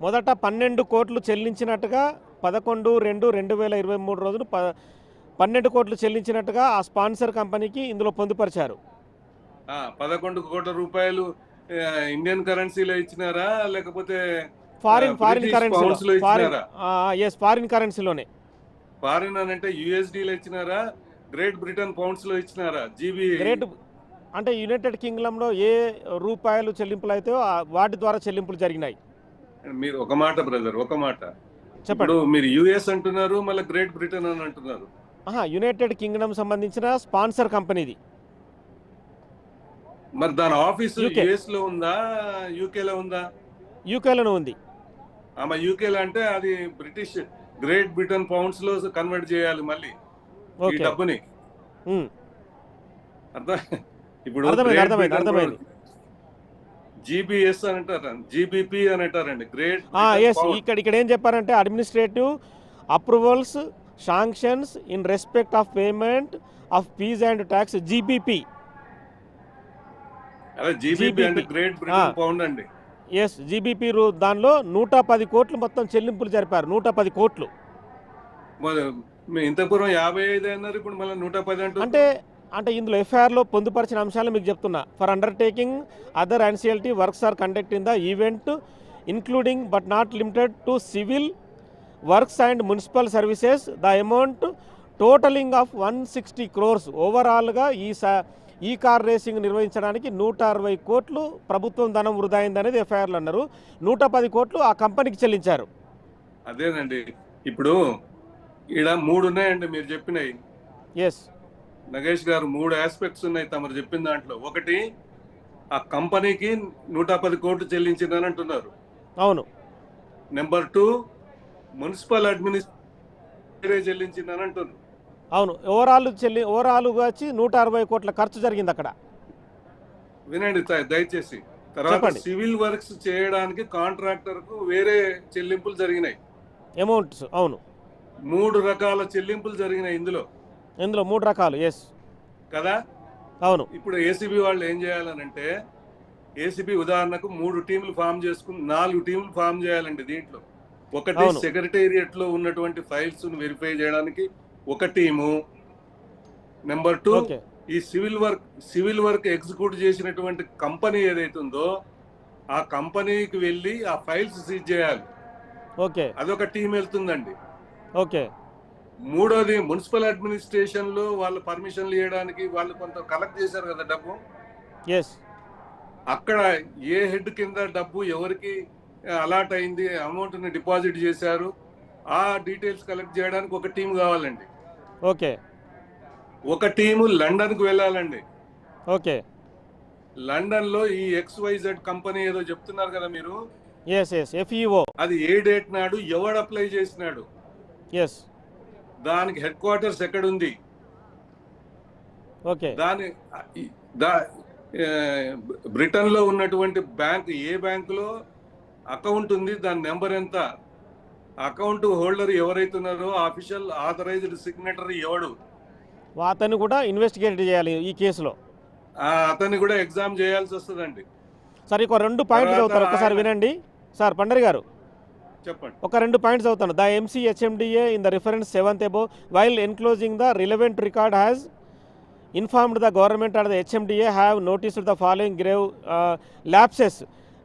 మొదట 12 కోట్లు చెల్లించినట్టుగా 11/2/2023 రోజున 12 కోట్లు చెల్లించినట్టుగా ఆ స్పాన్సర్ కంపెనీకి ఇందులో పొందుపరిచారు. 11 కోట్ల రూపాయలు ఇండియన్ కరెన్సీలో ఇచ్చినారా లేకపోతే ఫారిన్ కరెన్సీలోనే? ఫారిన్ అని అంటే USD లో ఇచ్చినారా, గ్రేట్ బ్రిటన్ పౌండ్స్ లో ఇచ్చినారా? గ్రేట్ అంటే యునైటెడ్ కింగ్డమ్ లో ఏ రూపాయలు చెల్లింపులు అయితే వాటి ద్వారా చెల్లింపులు జరిగినాయి. మీరు ఒక మాట బ్రదర్, ఒక మాట చెప్పండి. మీరు US అంటున్నారు, మళ్ళీ గ్రేట్ బ్రిటన్ అని అంటున్నారు. యునైటెడ్ కింగ్డమ్ సంబంధించిన స్పాన్సర్ కంపెనీది. మరి దాని ఆఫీస్ US లో ఉందా, UK లో ఉందా? UK లోనే ఉంది. UK లో అంటే అది బ్రిటిష్ గ్రేట్ బ్రిటన్ పౌండ్స్ లో కన్వర్ట్ చేయాలి మళ్ళీ ఈ డబ్బుని. ఇప్పుడు అర్థమైంది. GBS అని అంటారు, GBP అని అంటారండి. గ్రేట్ ఇక్కడ ఏం చెప్పారంటే administrative approvals sanctions in respect of payment of fees and tax, GBP. అదే GBP అంటే గ్రేట్ బ్రిటన్ పౌండ్ అండి. GBP దానిలో 110 కోట్లు మొత్తం చెల్లింపులు జరిపారు. 110 కోట్లు. ఇంత పూర్వం 55 అన్నారు, ఇప్పుడు మళ్ళీ 110 అంటే ఇందులో FIRలో పొందుపరిచిన అంశాలు మీకు చెప్తున్నా. For undertaking other ancillary works or conduct in the event including but not limited to civil works and municipal services the amount totalling of 160 crores. ఓవరాల్గా ఈ కార్ రేసింగ్ నిర్వహించడానికి 160 కోట్లు ప్రభుత్వం ధనం వృధా అయిందనేది FIRలో అన్నారు. 110 కోట్లు ఆ కంపెనీకి చెల్లించారు. అదేనండి. ఇప్పుడు ఇక్కడ 3 ఉన్నాయండి మీరు చెప్పినవి. నగేష్ గారు 3 ఆస్పెక్ట్స్ ఉన్నాయి తమరు చెప్పిన దాంట్లో. ఒకటి, ఆ కంపెనీకి 110 కోట్లు చెల్లించిందని అంటున్నారు. అవును. నెంబర్ 2, మున్సిపల్ అడ్మినిస్ట్రేషన్ చెల్లించిందని అంటున్నారు. అవును, ఓవరాల్ వచ్చి 160 కోట్ల ఖర్చు జరిగింది అక్కడ. వినండి దయచేసి. తర్వాత చెప్పండి. సివిల్ వర్క్స్ చేయడానికి కాంట్రాక్టర్ కు వేరే చెల్లింపులు జరిగినాయి. అమౌంట్స్ అవును. 3 రకాల చెల్లింపులు జరిగినాయి ఇందులో ఇందులో 3 రకాలు. ఎస్ కదా. అవును. ఇప్పుడు ఏసీబీ వాళ్ళు ఏం చేయాలనంటే, ఏసీబీ ఉదాహరణకు 3 టీంలు ఫామ్ చేసుకుని 4 టీంలు ఫామ్ చేయాలండి. దీంట్లో ఒకటి అవును. సెక్రటేరియట్ లో ఉన్నటువంటి ఫైల్స్ వెరిఫై చేయడానికి ఒక టీము, నెంబర్ 2 ఓకే. ఈ సివిల్ వర్క్ ఎగ్జిక్యూట్ చేసినటువంటి కంపెనీ ఏదైతే ఉందో ఆ కంపెనీకి వెళ్ళి ఆ ఫైల్స్ సీజ్ చేయాలి. ఓకే. అదొక టీం వెళ్తుందండి. ఓకే. మూడోది మున్సిపల్ అడ్మినిస్ట్రేషన్ లో వాళ్ళు పర్మిషన్లు ఇవ్వడానికి వాళ్ళు కొంత కలెక్ట్ చేశారు కదా డబ్బు, ఎస్ అక్కడ ఏ హెడ్ కింద డబ్బు ఎవరికి అలాట్ అయింది, అమౌంట్ ని డిపాజిట్ చేశారు, ఆ డీటెయిల్స్ కలెక్ట్ చేయడానికి ఒక టీం కావాలండి. ఓకే. ఒక టీము లండన్ కు వెళ్ళాలండి. ఓకే. లండన్ లో ఈ XYZ కంపెనీ ఏదో చెప్తున్నారు కదా మీరు, ఎస్ ఎస్ FEO. అది ఏ డేట్ నాడు ఎవడు అప్లై చేసినాడు, ఎస్ దానికి హెడ్ క్వార్టర్స్ ఎక్కడుంది, ఓకే. దాని బ్రిటన్ లో ఉన్నటువంటి బ్యాంక్ ఏ బ్యాంకులో అకౌంట్ ఉంది, దాని నెంబర్ ఎంత, అకౌంట్ హోల్డర్ ఎవరైతున్నారో ఆఫీషియల్ ఆథరైజ్డ్ సిగ్నేటరీ ఎవడు, అతన్ని కూడా ఇన్వెస్టిగేట్ చేయాలి ఈ కేసులో. అతన్ని కూడా ఎగ్జామ్ చేయాల్సి వస్తుందండి. సార్ ఒక 2 పాయింట్లు చదువుతారు, ఒకసారి వినండి సార్. పండరి గారు చెప్పండి. ఒక 2 పాయింట్స్ చదువుతాను. The MCHMDA in the reference 7th above while enclosing the relevant record has informed the government and the HMDA have noticed the following grave lapses.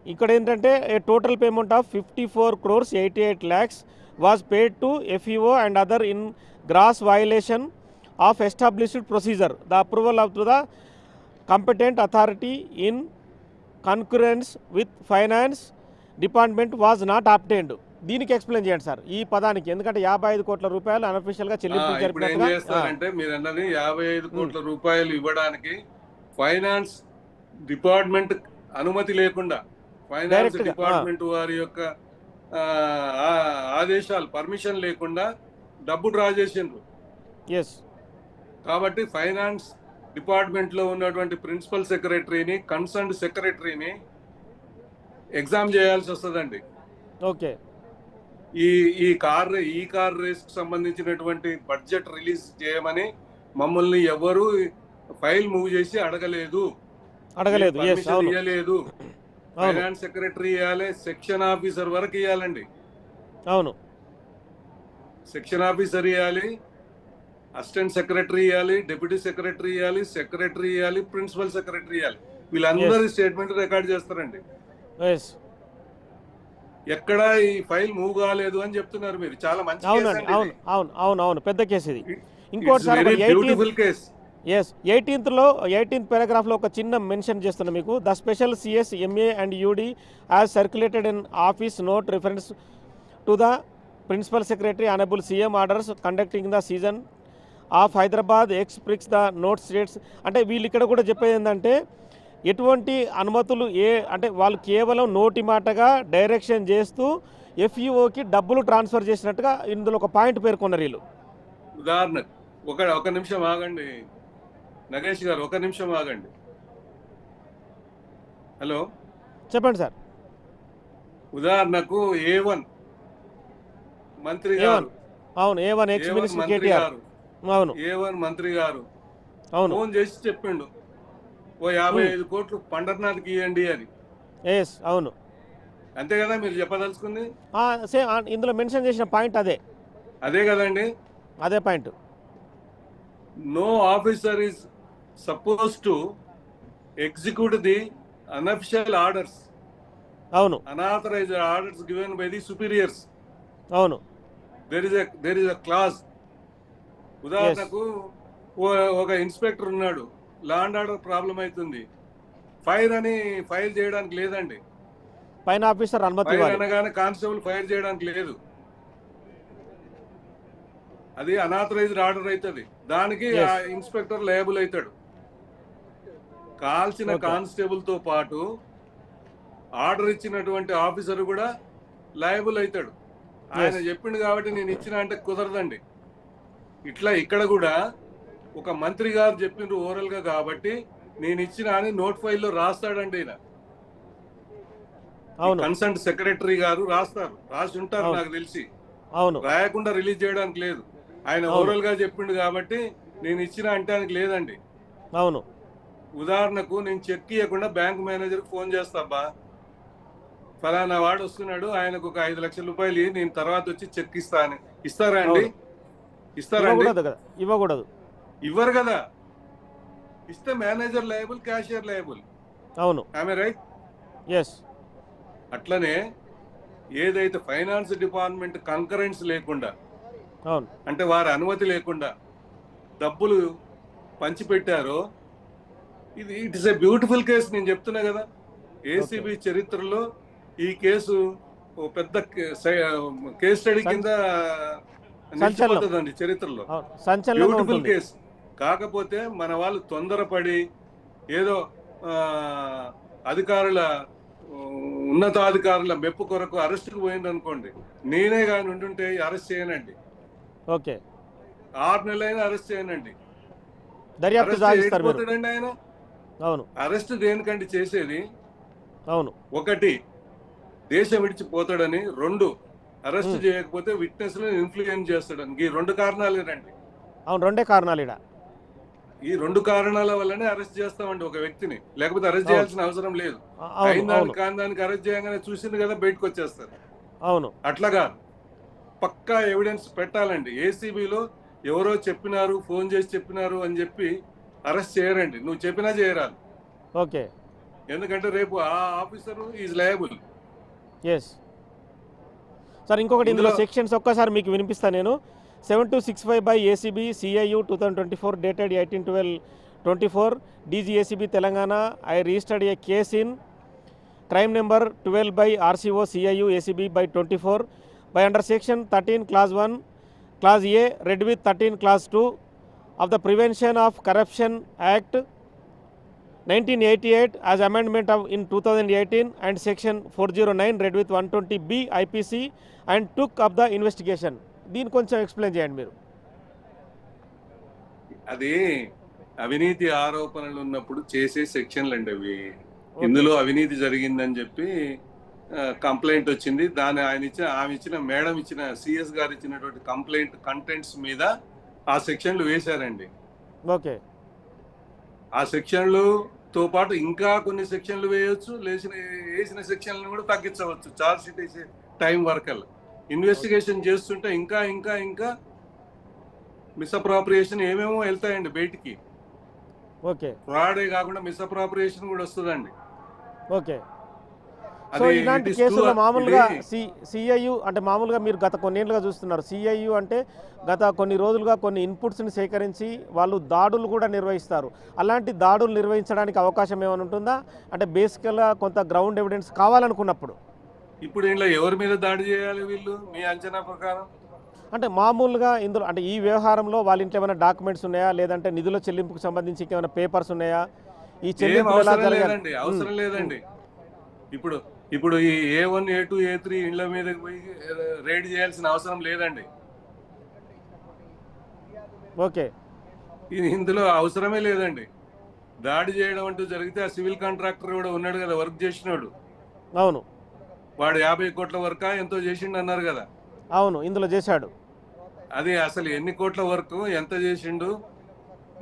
ఇక్కడ ఏంటంటే a total payment of 54 crores 88 lakhs was paid to FEO and other in gross violation of established procedure. The approval of the competent authority in concurrence with finance department was not obtained. దీనికి explain చేయండి sir ఈ పదానికి, ఎందుకంటే 55 కోట్ల రూపాయలు unofficial గా చెల్లింపులు ఇప్పుడు ఏం చేస్తారంటే మీరు అన్నది 55 కోట్ల రూపాయలు ఇవ్వడానికి ఫైనాన్స్ డిపార్ట్మెంట్ అనుమతి లేకుండా, ఫైనాన్స్ డిపార్ట్మెంట్ వారి యొక్క ఆదేశాలు పర్మిషన్ లేకుండా డబ్బు డ్రా చేసిండ్రు. ఎస్ కాబట్టి ఫైనాన్స్ డిపార్ట్మెంట్ లో ఉన్నటువంటి ప్రిన్సిపల్ సెక్రటరీని, కన్సర్న్డ్ సెక్రటరీని ఎగ్జామ్ చేయాల్సి వస్తుందండి. ఓకే. ఈ కార్ రేస్ కు సంబంధించినటువంటి బడ్జెట్ రిలీజ్ చేయమని మమ్మల్ని ఎవరు ఫైల్ మూవ్ చేసి అడగలేదు. ఇవ్వలేదు. ఫైనాన్స్ సెక్రటరీ ఇవ్వాలి, సెక్షన్ ఆఫీసర్ వరకు ఇవ్వాలండి. అవును. సెక్షన్ ఆఫీసర్ ఇవ్వాలి, అసిస్టెంట్ సెక్రటరీ ఇవ్వాలి, డిప్యూటీ సెక్రటరీ ఇవ్వాలి, సెక్రటరీ ఇవ్వాలి, ప్రిన్సిపల్ సెక్రటరీ ఇవ్వాలి. వీళ్ళందరి స్టేట్మెంట్ రికార్డ్ చేస్తారండి. ఎక్కడ ఈ ఫైల్ మూవ్ కాలేదు అని చెప్తున్నారు మీరు. చాలా మంచి అవును పెద్ద కేసు ఇది. ఇంకోటి sir beautiful case. Yes 18th పారాగ్రాఫ్లో ఒక చిన్న మెన్షన్ చేస్తున్నా మీకు. The special CS MA and UD as circulated in office note reference to the principal secretary honourable CM orders conducting the season of Hyderabad E-Prix the note states. అంటే వీళ్ళు ఇక్కడ కూడా చెప్పేది ఏంటంటే ఎటువంటి అనుమతులు అంటే వాళ్ళు కేవలం నోటి మాటగా డైరెక్షన్ చేస్తూ FEOకి డబ్బులు ట్రాన్స్ఫర్ చేసినట్టుగా ఇందులో ఒక పాయింట్ పేర్కొన్నారు వీళ్ళు. ఉదాహరణకు ఒక నిమిషం ఆగండి నగేష్ గారు, ఒక నిమిషం ఆగండి. హలో చెప్పండి సార్. ఉదాహరణకు A1 మంత్రి గారు, అవును A1 ఎక్స్ మినిస్టర్ KTR, అవును A1 మంత్రి గారు అవును ఫోన్ చేసి చెప్పిండు ఓ 55 కోట్లు పండర్నాథ్కి ఇవ్వండి అని. ఎస్ అవును అంతే కదా మీరు చెప్పదలుచుకుంది. సేమ్ ఇందులో మెన్షన్ చేసిన పాయింట్ అదే కదండి, అదే point. No officer is supposed to execute the unofficial orders, అవును unauthorised orders given by the superiors. అవును. There is a clause. ఉదాహరణకు ఒక ఇన్స్పెక్టర్ ఉన్నాడు, లా అండ్ ఆర్డర్ ప్రాబ్లం అవుతుంది, ఫైర్ అని ఫైల్ చేయడానికి లేదండి. పైన ఆఫీసర్ అనుమతి ఫైర్ అనగానే కానిస్టేబుల్ ఫైర్ చేయడానికి లేదు, అది అన్ఆథరైజ్డ్ ఆర్డర్ అవుతుంది. దానికి ఆ ఇన్స్పెక్టర్ లయబుల్ అవుతాడు. కాల్చిన కానిస్టేబుల్ తో పాటు ఆర్డర్ ఇచ్చినటువంటి ఆఫీసర్ కూడా లయబుల్ అవుతాడు. ఆయన చెప్పిండు కాబట్టి నేను ఇచ్చిన అంటే కుదరదండి. ఇట్లా ఇక్కడ కూడా ఒక మంత్రి గారు చెప్పిండ్రు ఓరల్ గా కాబట్టి నేను ఇచ్చిన అని నోట్ ఫైల్లో రాస్తాడండి. ఈయన అవును కన్సర్న్ సెక్రటరీ గారు రాసి ఉంటారు అవును. నాకు తెలిసి. అవును రాయకుండా రిలీజ్ చేయడానికి లేదు. ఆయన అవును ఓవరాల్ గా చెప్పిండు కాబట్టి నేను ఇచ్చిన అంటానికి లేదండి. అవును ఉదాహరణకు నేను చెక్ ఇవ్వకుండా బ్యాంక్ మేనేజర్ ఫోన్ చేస్తాబ్బా, ఫలానా వాడు వస్తున్నాడు, ఆయనకు ఒక 5 లక్షల రూపాయలు ఇయ్యి, నేను తర్వాత వచ్చి చెక్ ఇస్తా అని. ఇస్తారా అండి? అవును ఇస్తారా అండి? ఇవ్వకూడదు కదా, ఇవ్వకూడదు. ఇవ్వరు కదా. ఇస్తే మేనేజర్ లయబుల్, క్యాషియర్ లయబుల్. అవును ఆమె రైట్. ఎస్ అట్లనే ఏదైతే ఫైనాన్స్ డిపార్ట్మెంట్ కంకరెన్స్ లేకుండా, అవును అంటే వారి అనుమతి లేకుండా డబ్బులు పంచిపెట్టారో, it is a beautiful case. నేను చెప్తున్నా కదా, ఏసీబీ చరిత్రలో ఈ కేసు ఓ పెద్ద కేస్ స్టడీ కింద నిలిచిపోతుందండి చరిత్రలో. అవును సంచలనంగా బ్యూటిఫుల్ ఉంటుంది. కేసు. కాకపోతే మన వాళ్ళు తొందరపడి ఏదో అధికారుల ఉన్నతాధికారుల మెప్పు కొరకు అరెస్ట్కి పోయింది అనుకోండి, నేనే కానీ ఉండుంటే అరెస్ట్ చేయనండి. ఓకే 6 నెలలైనా అరెస్ట్ చేయనండి. దర్యాప్తు అరెస్ట్ సాగిస్తారు మీరు. చేయకపోతాడండి ఆయన. అవును అరెస్ట్ దేనికండి చేసేది? అవును 1 దేశం విడిచిపోతాడని, 2 అరెస్ట్ ఉమ్. చేయకపోతే విట్నెస్ లను ఇన్ఫ్లుయెన్స్ చేస్తాడని. ఈ 2 కారణాలేనండి. అవును రెండే కారణాలు ఇక్కడ. ఈ 2 కారణాల వల్లనే అరెస్ట్ చేస్తామండి ఒక వ్యక్తిని. లేకపోతే అరెస్ట్ అవును చేయాల్సిన అవసరం లేదు. అవును అయిన అవును దానికి కాని దానికి అరెస్ట్ చేయగానే చూసింది కదా బయటకు వచ్చేస్తారు. అవును అట్లా కాదు, పక్కా ఎవిడెన్స్ పెట్టాలండి. ఏసీబీలో ఎవరో చెప్పినారు, ఫోన్ చేసి చెప్పినారు అని చెప్పి అరెస్ట్ చేయరండి. నువ్వు చెప్పినా చేయరాదు. ఓకే ఎందుకంటే రేపు ఆ officer is liable. Yes sir, ఇంకొకటి ఇందులో సెక్షన్స్ ఒక్కసారి మీకు వినిపిస్తాను నేను. 7265 by ACB CIU 2024 dated 18/12/24 DGACB Telangana. I registered a case in crime number 12 by RCO CIU ACB by 24 by under section 13 clause 1 clause A read with 13 clause 2 of the Prevention of Corruption Act 1988 as amendment of in 2018 and section 409 read with 120B IPC and took up the investigation. దీన్ని కొంచెం explain చేయండి మీరు. అది అవినీతి ఆరోపణలు ఉన్నప్పుడు చేసే సెక్షన్లు అండి అవి. ఇందులో అవినీతి జరిగిందని చెప్పి కంప్లైంట్ వచ్చింది. ఆమె ఇచ్చిన మేడం ఇచ్చిన సిఎస్ గారు ఇచ్చినటువంటి కంప్లైంట్ కంటెంట్స్ మీద ఆ సెక్షన్లు వేశారండి. ఓకే ఆ సెక్షన్లతో పాటు ఇంకా కొన్ని సెక్షన్లు వేయొచ్చు, వేసిన సెక్షన్లను కూడా తగ్గించవచ్చు. చార్జ్ షీట్ వేసే టైం వరకల్లా ఇన్వెస్టిగేషన్ చేస్తుంటే ఇంకా ఇంకా ఇంకా మిస్అప్రాప్రియేషన్ ఏమేమో వెళ్తాయండి బయటికి. ఓకే ఫ్రాడే కాకుండా మిస్అప్రాప్రియేషన్ కూడా వస్తుందండి. ఓకే సో ఇలాంటి కేసుల్లో మామూలుగా సిఐయు అంటే మామూలుగా మీరు గత కొన్నేళ్ళుగా చూస్తున్నారు. సిఐయు అంటే గత కొన్ని రోజులుగా కొన్ని ఇన్పుట్స్ని సేకరించి వాళ్ళు దాడులు కూడా నిర్వహిస్తారు. అలాంటి దాడులు నిర్వహించడానికి అవకాశం ఏమైనా ఉంటుందా? అంటే బేసికల్గా కొంత గ్రౌండ్ ఎవిడెన్స్ కావాలనుకున్నప్పుడు. ఇప్పుడు ఇంట్లో ఎవరి మీద దాడి చేయాలి వీళ్ళు మీ అంచనా ప్రకారం? అంటే మామూలుగా ఇందులో అంటే ఈ వ్యవహారంలో వాళ్ళ ఇంట్లో ఏమైనా డాక్యుమెంట్స్ ఉన్నాయా, లేదంటే నిధుల చెల్లింపుకు సంబంధించి ఏమైనా పేపర్స్ ఉన్నాయా? ఈ చెల్లింపు అవసరం లేదండి. ఇప్పుడు ఈ A1 A2 A3 ఇళ్ల మీద పోయి రైడ్ చేయాల్సిన అవసరం లేదండి. ఓకే ఇందులో అవసరమే లేదండి. దాడి చేయడం అంటూ జరిగితే ఆ సివిల్ కాంట్రాక్టర్ కూడా ఉన్నాడు కదా, వర్క్ చేసినాడు. అవును వాడు 50 కోట్ల వర్క్ ఎంతో చేసిండు అన్నారు కదా. అవును ఇందులో చేశాడు. అది అసలు ఎన్ని కోట్ల వర్క్, ఎంత చేసిండు,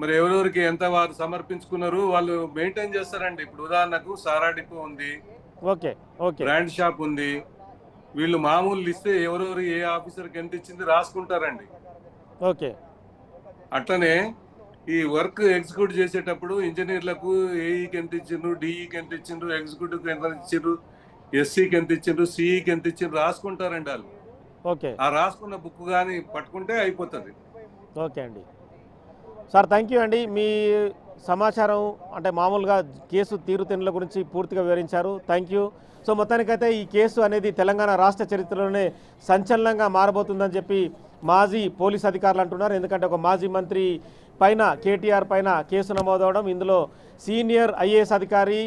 మరి ఎవరెవరికి ఎంత వారు సమర్పించుకున్నారు వాళ్ళు మెయింటైన్ చేస్తారండి. ఇప్పుడు ఉదాహరణకు సారా డిపో ఉంది, ఓకే ఓకే బ్రాండ్ షాప్ ఉంది. వీళ్ళు మామూలు ఇస్తే ఎవరెవరు ఏ ఆఫీసర్కి ఎంత ఇచ్చింది రాసుకుంటారండి. ఓకే అట్లనే ఈ వర్క్ ఎగ్జిక్యూట్ చేసేటప్పుడు ఇంజనీర్లకు ఏఈకి ఎంత ఇచ్చిండ్రు, డిఈకి ఎంత ఇచ్చిండ్రు, ఎగ్జిక్యూటివ్కి ఎంత ఇచ్చిండ్రు, ఎస్సీకి ఎంత ఇచ్చిండ్రు, సిఈకి ఎంత ఇచ్చిండ్రు రాసుకుంటారండి వాళ్ళు. ఓకే ఆ రాసుకున్న బుక్ కానీ పట్టుకుంటే అయిపోతుంది. ఓకే అండి సార్, థ్యాంక్ యూ అండి. మీ సమాచారం అంటే మామూలుగా కేసు తీరుతెన్నుల గురించి పూర్తిగా వివరించారు. Thank you. సో మొత్తానికైతే ఈ కేసు అనేది తెలంగాణ రాష్ట్ర చరిత్రలోనే సంచలనంగా మారబోతుందని చెప్పి మాజీ పోలీస్ అధికారులు అంటున్నారు. ఎందుకంటే ఒక మాజీ మంత్రి పైన కేటీఆర్ పైన కేసు నమోదవడం, ఇందులో సీనియర్ ఐఏఎస్ అధికారి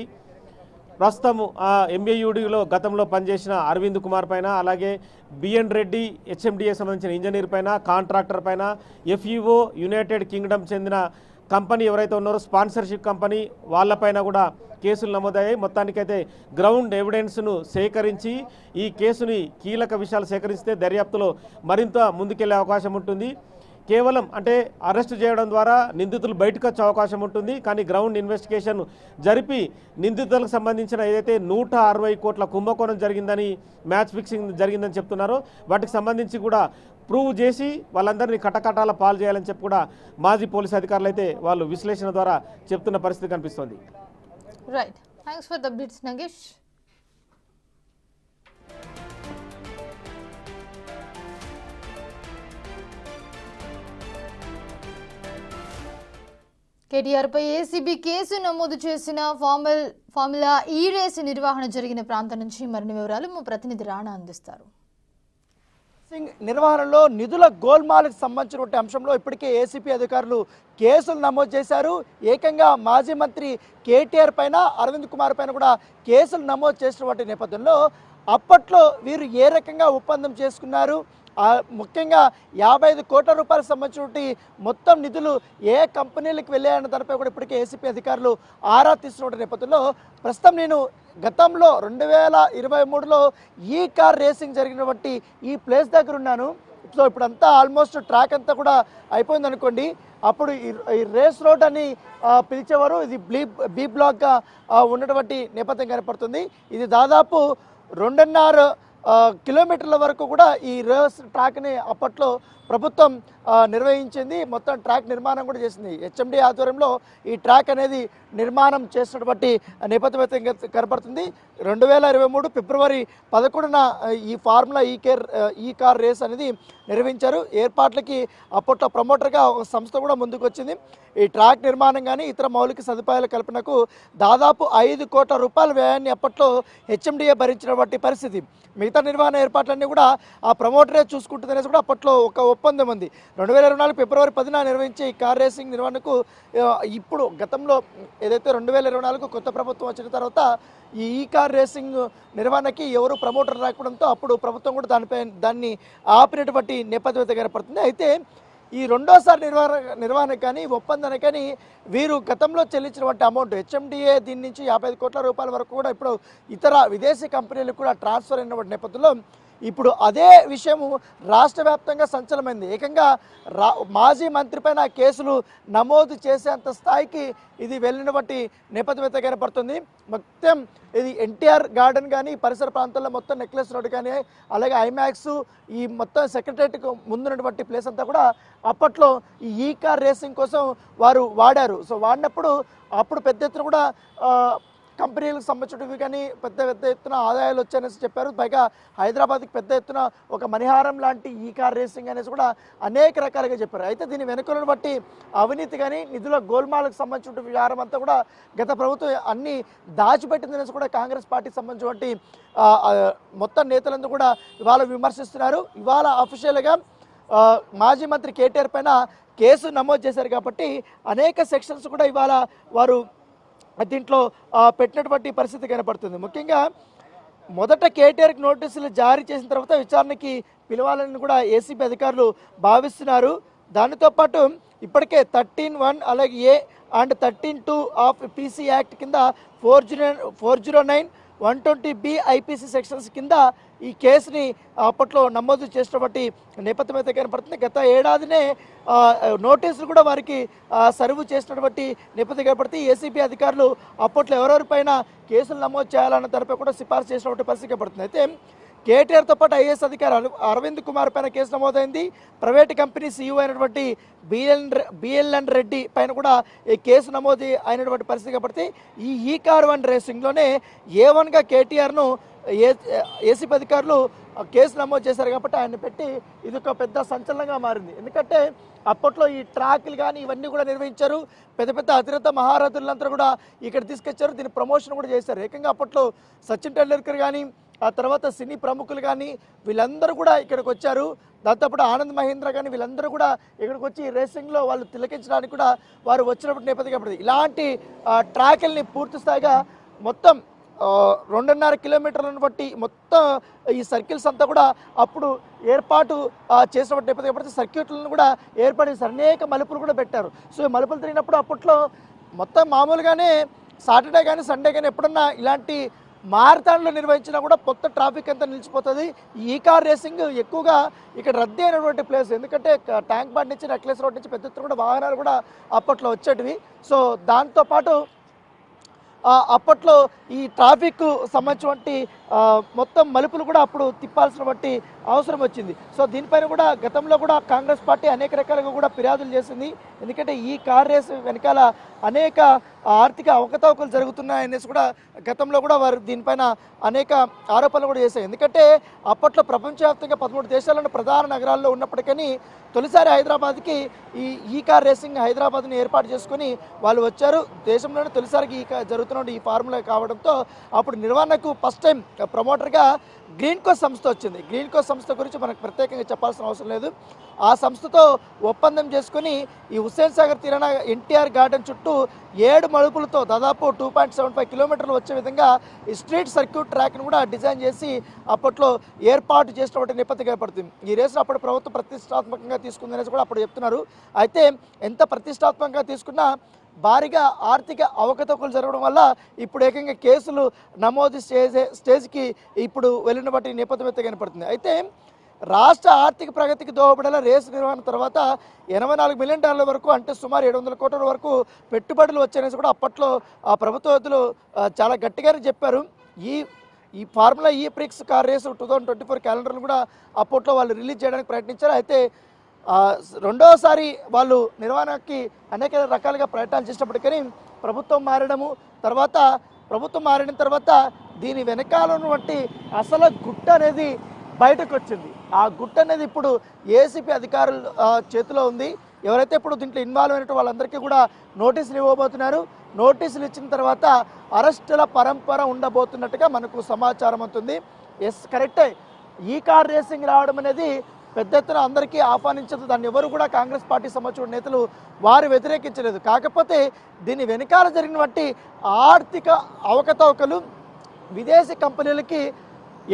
ప్రస్తుతం ఎంఏయుడిలో గతంలో పనిచేసిన అరవింద్ కుమార్ పైన, అలాగే బిఎన్ రెడ్డి హెచ్ఎండిఏ సంబంధించిన ఇంజనీర్ పైన, కాంట్రాక్టర్ పైన, ఎఫ్ఈఓ యునైటెడ్ కింగ్డమ్ చెందిన కంపెనీ ఎవరైతే ఉన్నారో స్పాన్సర్షిప్ కంపెనీ వాళ్ళపైన కూడా కేసులు నమోదయ్యాయి. మొత్తానికైతే గ్రౌండ్ ఎవిడెన్స్ను సేకరించి ఈ కేసుని కీలక విషయాలు సేకరిస్తే దర్యాప్తులో మరింత ముందుకెళ్లే అవకాశం ఉంటుంది. కేవలం అంటే అరెస్ట్ చేయడం ద్వారా నిందితులు బయటకు వచ్చే అవకాశం ఉంటుంది. కానీ గ్రౌండ్ ఇన్వెస్టిగేషన్ జరిపి నిందితులకు సంబంధించిన ఏదైతే 160 కోట్ల కుంభకోణం జరిగిందని, మ్యాచ్ ఫిక్సింగ్ జరిగిందని చెప్తున్నారో వాటికి సంబంధించి కూడా ప్రూవ్ చేసి వాళ్ళందరినీ కటకటాల పాలు చేయాలని చెప్పి కూడా మాజీ పోలీసు అధికారులు అయితే వాళ్ళు విశ్లేషణ ద్వారా చెప్తున్న పరిస్థితి కనిపిస్తోంది. Right, thanks for the updates Nagesh. KTR పై ఏసీబీ కేసు నమోదు చేసిన ఫార్ములా ఈ రేసు నిర్వహణ జరిగిన ప్రాంతం నుంచి మరిన్ని వివరాలు మా ప్రతినిధి రాణా అందిస్తారు. నిర్వహణలో నిధుల గోల్మాల్కి సంబంధించినటువంటి అంశంలో ఇప్పటికే ఏసీపీ అధికారులు కేసులు నమోదు చేశారు. ఏకంగా మాజీ మంత్రి కేటీఆర్ పైన, అరవింద్ కుమార్ పైన కూడా కేసులు నమోదు చేసినటువంటి నేపథ్యంలో అప్పట్లో వీరు ఏ రకంగా ఒప్పందం చేసుకున్నారు, ముఖ్యంగా 55 కోట్ల రూపాయలకు సంబంధించినటువంటి మొత్తం నిధులు ఏ కంపెనీలకు వెళ్ళాయన్న దానిపై కూడా ఇప్పటికే ఏసీపీ అధికారులు ఆరా తీస్తున్న నేపథ్యంలో ప్రస్తుతం నేను గతంలో 2023లో ఈ కార్ రేసింగ్ జరిగినటువంటి ఈ ప్లేస్ దగ్గర ఉన్నాను. సో ఇప్పుడంతా ఆల్మోస్ట్ ట్రాక్ అంతా కూడా అయిపోయింది అనుకోండి. అప్పుడు ఈ రేస్ రోడ్ అని పిలిచేవారు. ఇది బి బ్లాక్గా ఉన్నటువంటి నేపథ్యం కనపడుతుంది. ఇది దాదాపు 2.5 కిలోమీటర్ల వరకు కూడా ఈ రేస్ ట్రాక్ని అప్పట్లో ప్రభుత్వం నిర్వహించింది. మొత్తం ట్రాక్ నిర్మాణం కూడా చేసింది. హెచ్ఎండి ఆధ్వర్యంలో ఈ ట్రాక్ అనేది నిర్మాణం చేసినటువంటి నేపథ్యం కనపడుతుంది. 2023 ఫిబ్రవరి 11న ఈ ఫార్ములా ఈ కార్ రేస్ అనేది నిర్వహించారు. ఏర్పాట్లకి అప్పట్లో ప్రమోటర్గా ఒక సంస్థ కూడా ముందుకు వచ్చింది. ఈ ట్రాక్ నిర్మాణం కానీ ఇతర మౌలిక సదుపాయాల కల్పనకు దాదాపు 5 కోట్ల రూపాయల వ్యయాన్ని అప్పట్లో హెచ్ఎండిఏ భరించినటువంటి పరిస్థితి. మిగతా నిర్వహణ ఏర్పాట్లన్నీ కూడా ఆ ప్రమోటరే చూసుకుంటుందనేసి కూడా అప్పట్లో ఒక ఒప్పందం ఉంది. 2024 ఫిబ్రవరి 10న నిర్వహించే ఈ కార్ రేసింగ్ నిర్వహణకు ఇప్పుడు గతంలో ఏదైతే 2024 కొత్త ప్రభుత్వం వచ్చిన తర్వాత ఈ కార్ రేసింగ్ నిర్వహణకి ఎవరు ప్రమోటర్ రాకపోవడంతో అప్పుడు ప్రభుత్వం కూడా దాన్ని ఆపినటువంటి నేపథ్యం కనపడుతుంది. అయితే ఈ రెండోసారి నిర్వహణ కానీ ఒప్పందానికి కానీ వీరు గతంలో చెల్లించినటువంటి అమౌంట్ హెచ్ఎండిఏ దీని నుంచి 55 కోట్ల రూపాయల వరకు కూడా ఇప్పుడు ఇతర విదేశీ కంపెనీలకు కూడా ట్రాన్స్ఫర్ అయినటువంటి నేపథ్యంలో ఇప్పుడు అదే విషయము రాష్ట్ర వ్యాప్తంగా సంచలనమైంది. ఏకంగా మాజీ మంత్రి పైన కేసులు నమోదు చేసేంత స్థాయికి ఇది వెళ్ళినటువంటి నేపథ్యం అయితే కనపడుతుంది. మొత్తం ఇది ఎన్టీఆర్ గార్డెన్ కానీ పరిసర ప్రాంతాల్లో మొత్తం నెక్లెస్ రోడ్ కానీ అలాగే ఐమాక్స్ ఈ మొత్తం సెక్రటరేట్కు ముందున్నటువంటి ప్లేస్ అంతా కూడా అప్పట్లో ఈ కార్ రేసింగ్ కోసం వారు వాడారు. సో వాడినప్పుడు అప్పుడు పెద్ద ఎత్తున కూడా కంపెనీలకు సంబంధించినవి కానీ పెద్ద ఎత్తున ఆదాయాలు వచ్చాయనేసి చెప్పారు. పైగా హైదరాబాద్కి పెద్ద ఎత్తున ఒక మణిహారం లాంటి ఈ కార్ రేసింగ్ అనేసి కూడా అనేక రకాలుగా చెప్పారు. అయితే దీని వెనుకలను బట్టి అవినీతి కానీ నిధుల గోల్మాలకు సంబంధించిన వ్యవహారం అంతా కూడా గత ప్రభుత్వం అన్ని దాచిపెట్టిందనేసి కూడా కాంగ్రెస్ పార్టీకి సంబంధించినటువంటి మొత్తం నేతలందరూ కూడా ఇవాళ విమర్శిస్తున్నారు. ఇవాళ అఫీషియల్గా మాజీ మంత్రి కేటీఆర్ పైన కేసు నమోదు చేశారు కాబట్టి అనేక సెక్షన్స్ కూడా ఇవాళ వారు దీంట్లో పెట్టినటువంటి పరిస్థితి కనపడుతుంది. ముఖ్యంగా మొదట కేటీఆర్కి నోటీసులు జారీ చేసిన తర్వాత విచారణకి పిలవాలని కూడా ఏసీబీ అధికారులు భావిస్తున్నారు. దానితో పాటు ఇప్పటికే 13(1) అలాగే ఏ అండ్ 13(2) ఆఫ్ పీసీ యాక్ట్ కింద 409, 120B ఐపీసీ సెక్షన్స్ కింద ఈ కేసుని అప్పట్లో నమోదు చేసినటువంటి నేపథ్యం అయితే కనపడుతుంది. గత ఏడాదినే నోటీసులు కూడా వారికి సర్వ్ చేసినటువంటి నేపథ్యం కనపడుతుంది. ఏసీబీ అధికారులు అప్పట్లో ఎవరెవరిపైన కేసులు నమోదు చేయాలన్న దానిపై కూడా సిఫార్సు చేసినటువంటి పరిస్థితి కనపడుతుంది. అయితే కేటీఆర్తో పాటు ఐఏఎస్ అధికారి అరవింద్ కుమార్ పైన కేసు నమోదైంది. ప్రైవేట్ కంపెనీ సీఈఓ అయినటువంటి బిఎల్ఎన్ రెడ్డి పైన కూడా ఈ కేసు నమోదు అయినటువంటి పరిస్థితి కాబట్టి ఈ కార్ 1 రేసింగ్లోనే A1గా కేటీఆర్ను ఏసీపీ అధికారులు కేసు నమోదు చేశారు కాబట్టి ఆయన పెట్టి ఇది ఒక పెద్ద సంచలనంగా మారింది. ఎందుకంటే అప్పట్లో ఈ ట్రాక్లు కానీ ఇవన్నీ కూడా నిర్వహించారు. పెద్ద అతిరథ మహారథులంతా కూడా ఇక్కడ తీసుకొచ్చారు. దీని ప్రమోషన్ కూడా చేశారు. ఏకంగా అప్పట్లో సచిన్ టెండూల్కర్ కానీ ఆ తర్వాత సినీ ప్రముఖులు కానీ వీళ్ళందరూ కూడా ఇక్కడికి వచ్చారు. దాంతోపాటు ఆనంద్ మహీంద్ర కానీ వీళ్ళందరూ కూడా ఇక్కడికి వచ్చి రేసింగ్లో వాళ్ళు తిలకించడానికి కూడా వారు వచ్చినప్పుడు నేపథ్యం కాబట్టి ఇలాంటి ట్రాక్ల్ని పూర్తి స్థాయిగా మొత్తం 2.5 కిలోమీటర్లను బట్టి మొత్తం ఈ సర్కిల్స్ అంతా కూడా అప్పుడు ఏర్పాటు చేసినటువంటి నేపథ్యం ఎప్పుడైతే సర్క్యూట్లను కూడా ఏర్పాటు చేశారు, అనేక మలుపులు కూడా పెట్టారు. సో ఈ మలుపులు తిరిగినప్పుడు అప్పట్లో మొత్తం మామూలుగానే సాటర్డే కానీ సండే కానీ ఎప్పుడన్నా ఇలాంటి మారథాన్లు నిర్వహించినా కూడా మొత్తం ట్రాఫిక్ అంతా నిలిచిపోతుంది. ఈ కార్ రేసింగ్ ఎక్కువగా ఇక్కడ రద్దీ అయినటువంటి ప్లేస్, ఎందుకంటే ట్యాంక్ బండ్ నుంచి నెక్లెస్ రోడ్ నుంచి పెద్ద ఎత్తున కూడా వాహనాలు కూడా అప్పట్లో వచ్చేటివి. సో దాంతోపాటు అప్పట్లో ఈ ట్రాఫిక్ సంబంధించినటువంటి మొత్తం మలుపులు కూడా అప్పుడు తిప్పాల్సినటువంటి అవసరం వచ్చింది. సో దీనిపైన కూడా గతంలో కూడా కాంగ్రెస్ పార్టీ అనేక రకాలుగా కూడా ఫిర్యాదులు చేసింది. ఎందుకంటే ఈ కార్ రేస్ వెనకాల అనేక ఆర్థిక అవకతవకలు జరుగుతున్నాయనేసి కూడా గతంలో కూడా వారు దీనిపైన అనేక ఆరోపణలు కూడా చేశారు. ఎందుకంటే అప్పట్లో ప్రపంచవ్యాప్తంగా 13 దేశాలను ప్రధాన నగరాల్లో ఉన్నప్పటికీ తొలిసారి హైదరాబాద్కి ఈ కార్ రేసింగ్ హైదరాబాద్ని ఏర్పాటు చేసుకొని వాళ్ళు వచ్చారు. దేశంలోనే తొలిసారికి జరుగుతున్న ఈ ఫార్ములా కావడంతో అప్పుడు నిర్వహణకు ఫస్ట్ టైం ప్రమోటర్గా గ్రీన్కో సంస్థ వచ్చింది. గ్రీన్కో సంస్థ గురించి మనకు ప్రత్యేకంగా చెప్పాల్సిన అవసరం లేదు. ఆ సంస్థతో ఒప్పందం చేసుకుని ఈ హుస్సేన్ సాగర్ తీరాన ఎన్టీఆర్ గార్డెన్ చుట్టూ 7 మలుపులతో దాదాపు 2.75 కిలోమీటర్లు వచ్చే విధంగా ఈ స్ట్రీట్ సర్క్యూట్ ట్రాక్ను కూడా డిజైన్ చేసి అప్పట్లో ఏర్పాటు చేసినటువంటి నేపథ్యం ఏర్పడుతుంది. ఈ రేసును అప్పుడు ప్రభుత్వం ప్రతిష్టాత్మకంగా తీసుకుందనేసి కూడా అప్పుడు చెప్తున్నారు. అయితే ఎంత ప్రతిష్టాత్మకంగా తీసుకున్నా భారీగా ఆర్థిక అవకతవకలు జరగడం వల్ల ఇప్పుడు ఏకంగా కేసులు నమోదు స్టేజ్కి ఇప్పుడు వెళ్ళిన బట్టి నేపథ్యం అయితే కనపడుతుంది. అయితే రాష్ట్ర ఆర్థిక ప్రగతికి దోహదపడేలా రేసు నిర్వహణ తర్వాత $84 మిలియన్ వరకు, అంటే సుమారు 700 కోట్ల వరకు పెట్టుబడులు వచ్చాయనేసి కూడా అప్పట్లో ఆ ప్రభుత్వలు చాలా గట్టిగానే చెప్పారు. ఈ ఫార్ములా ఈ ప్రిక్స్ కార్ రేసు 2024 క్యాలెండర్లు కూడా అప్పట్లో వాళ్ళు రిలీజ్ చేయడానికి ప్రయత్నించారు. అయితే రెండోసారి వాళ్ళు నిర్వహణకి అనేక రకాలుగా ప్రయత్నాలు చేసినప్పటికీ ప్రభుత్వం మారిన తర్వాత దీని వెనకాల ఉన్నటువంటి అసలు గుట్ట అనేది బయటకు వచ్చింది. ఆ గుట్ట అనేది ఇప్పుడు ఏసీపీ అధికారుల చేతిలో ఉంది. ఎవరైతే ఇప్పుడు దీంట్లో ఇన్వాల్వ్ అయినట్టు వాళ్ళందరికీ కూడా నోటీసులు ఇవ్వబోతున్నారు. నోటీసులు ఇచ్చిన తర్వాత అరెస్టుల పరంపర ఉండబోతున్నట్టుగా మనకు సమాచారం అవుతుంది. ఎస్, కరెక్టే. ఈ కార్ రేసింగ్ రావడం అనేది పెద్ద ఎత్తున అందరికీ ఆహ్వానించదు. దాన్ని ఎవరు కూడా కాంగ్రెస్ పార్టీ సంబంధించిన నేతలు వారు వ్యతిరేకించలేదు. కాకపోతే దీని వెనకాల జరిగినటువంటి ఆర్థిక అవకతవకలు, విదేశీ కంపెనీలకి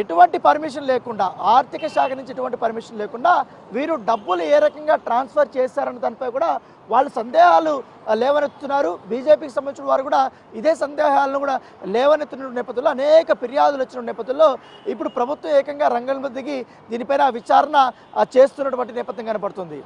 ఎటువంటి పర్మిషన్ లేకుండా, ఆర్థిక శాఖ నుంచి ఎటువంటి పర్మిషన్ లేకుండా వీరు డబ్బులు ఏ రకంగా ట్రాన్స్ఫర్ చేశారన్న దానిపై కూడా వాళ్ళు సందేహాలు లేవనెత్తుతున్నారు. బీజేపీకి సంబంధించిన వారు కూడా ఇదే సందేహాలను కూడా లేవనెత్తున్న నేపథ్యంలో అనేక ఫిర్యాదులు వచ్చిన నేపథ్యంలో ఇప్పుడు ప్రభుత్వం ఏకంగా రంగంలో దిగి దీనిపైన విచారణ చేస్తున్నటువంటి నేపథ్యం కనపడుతుంది.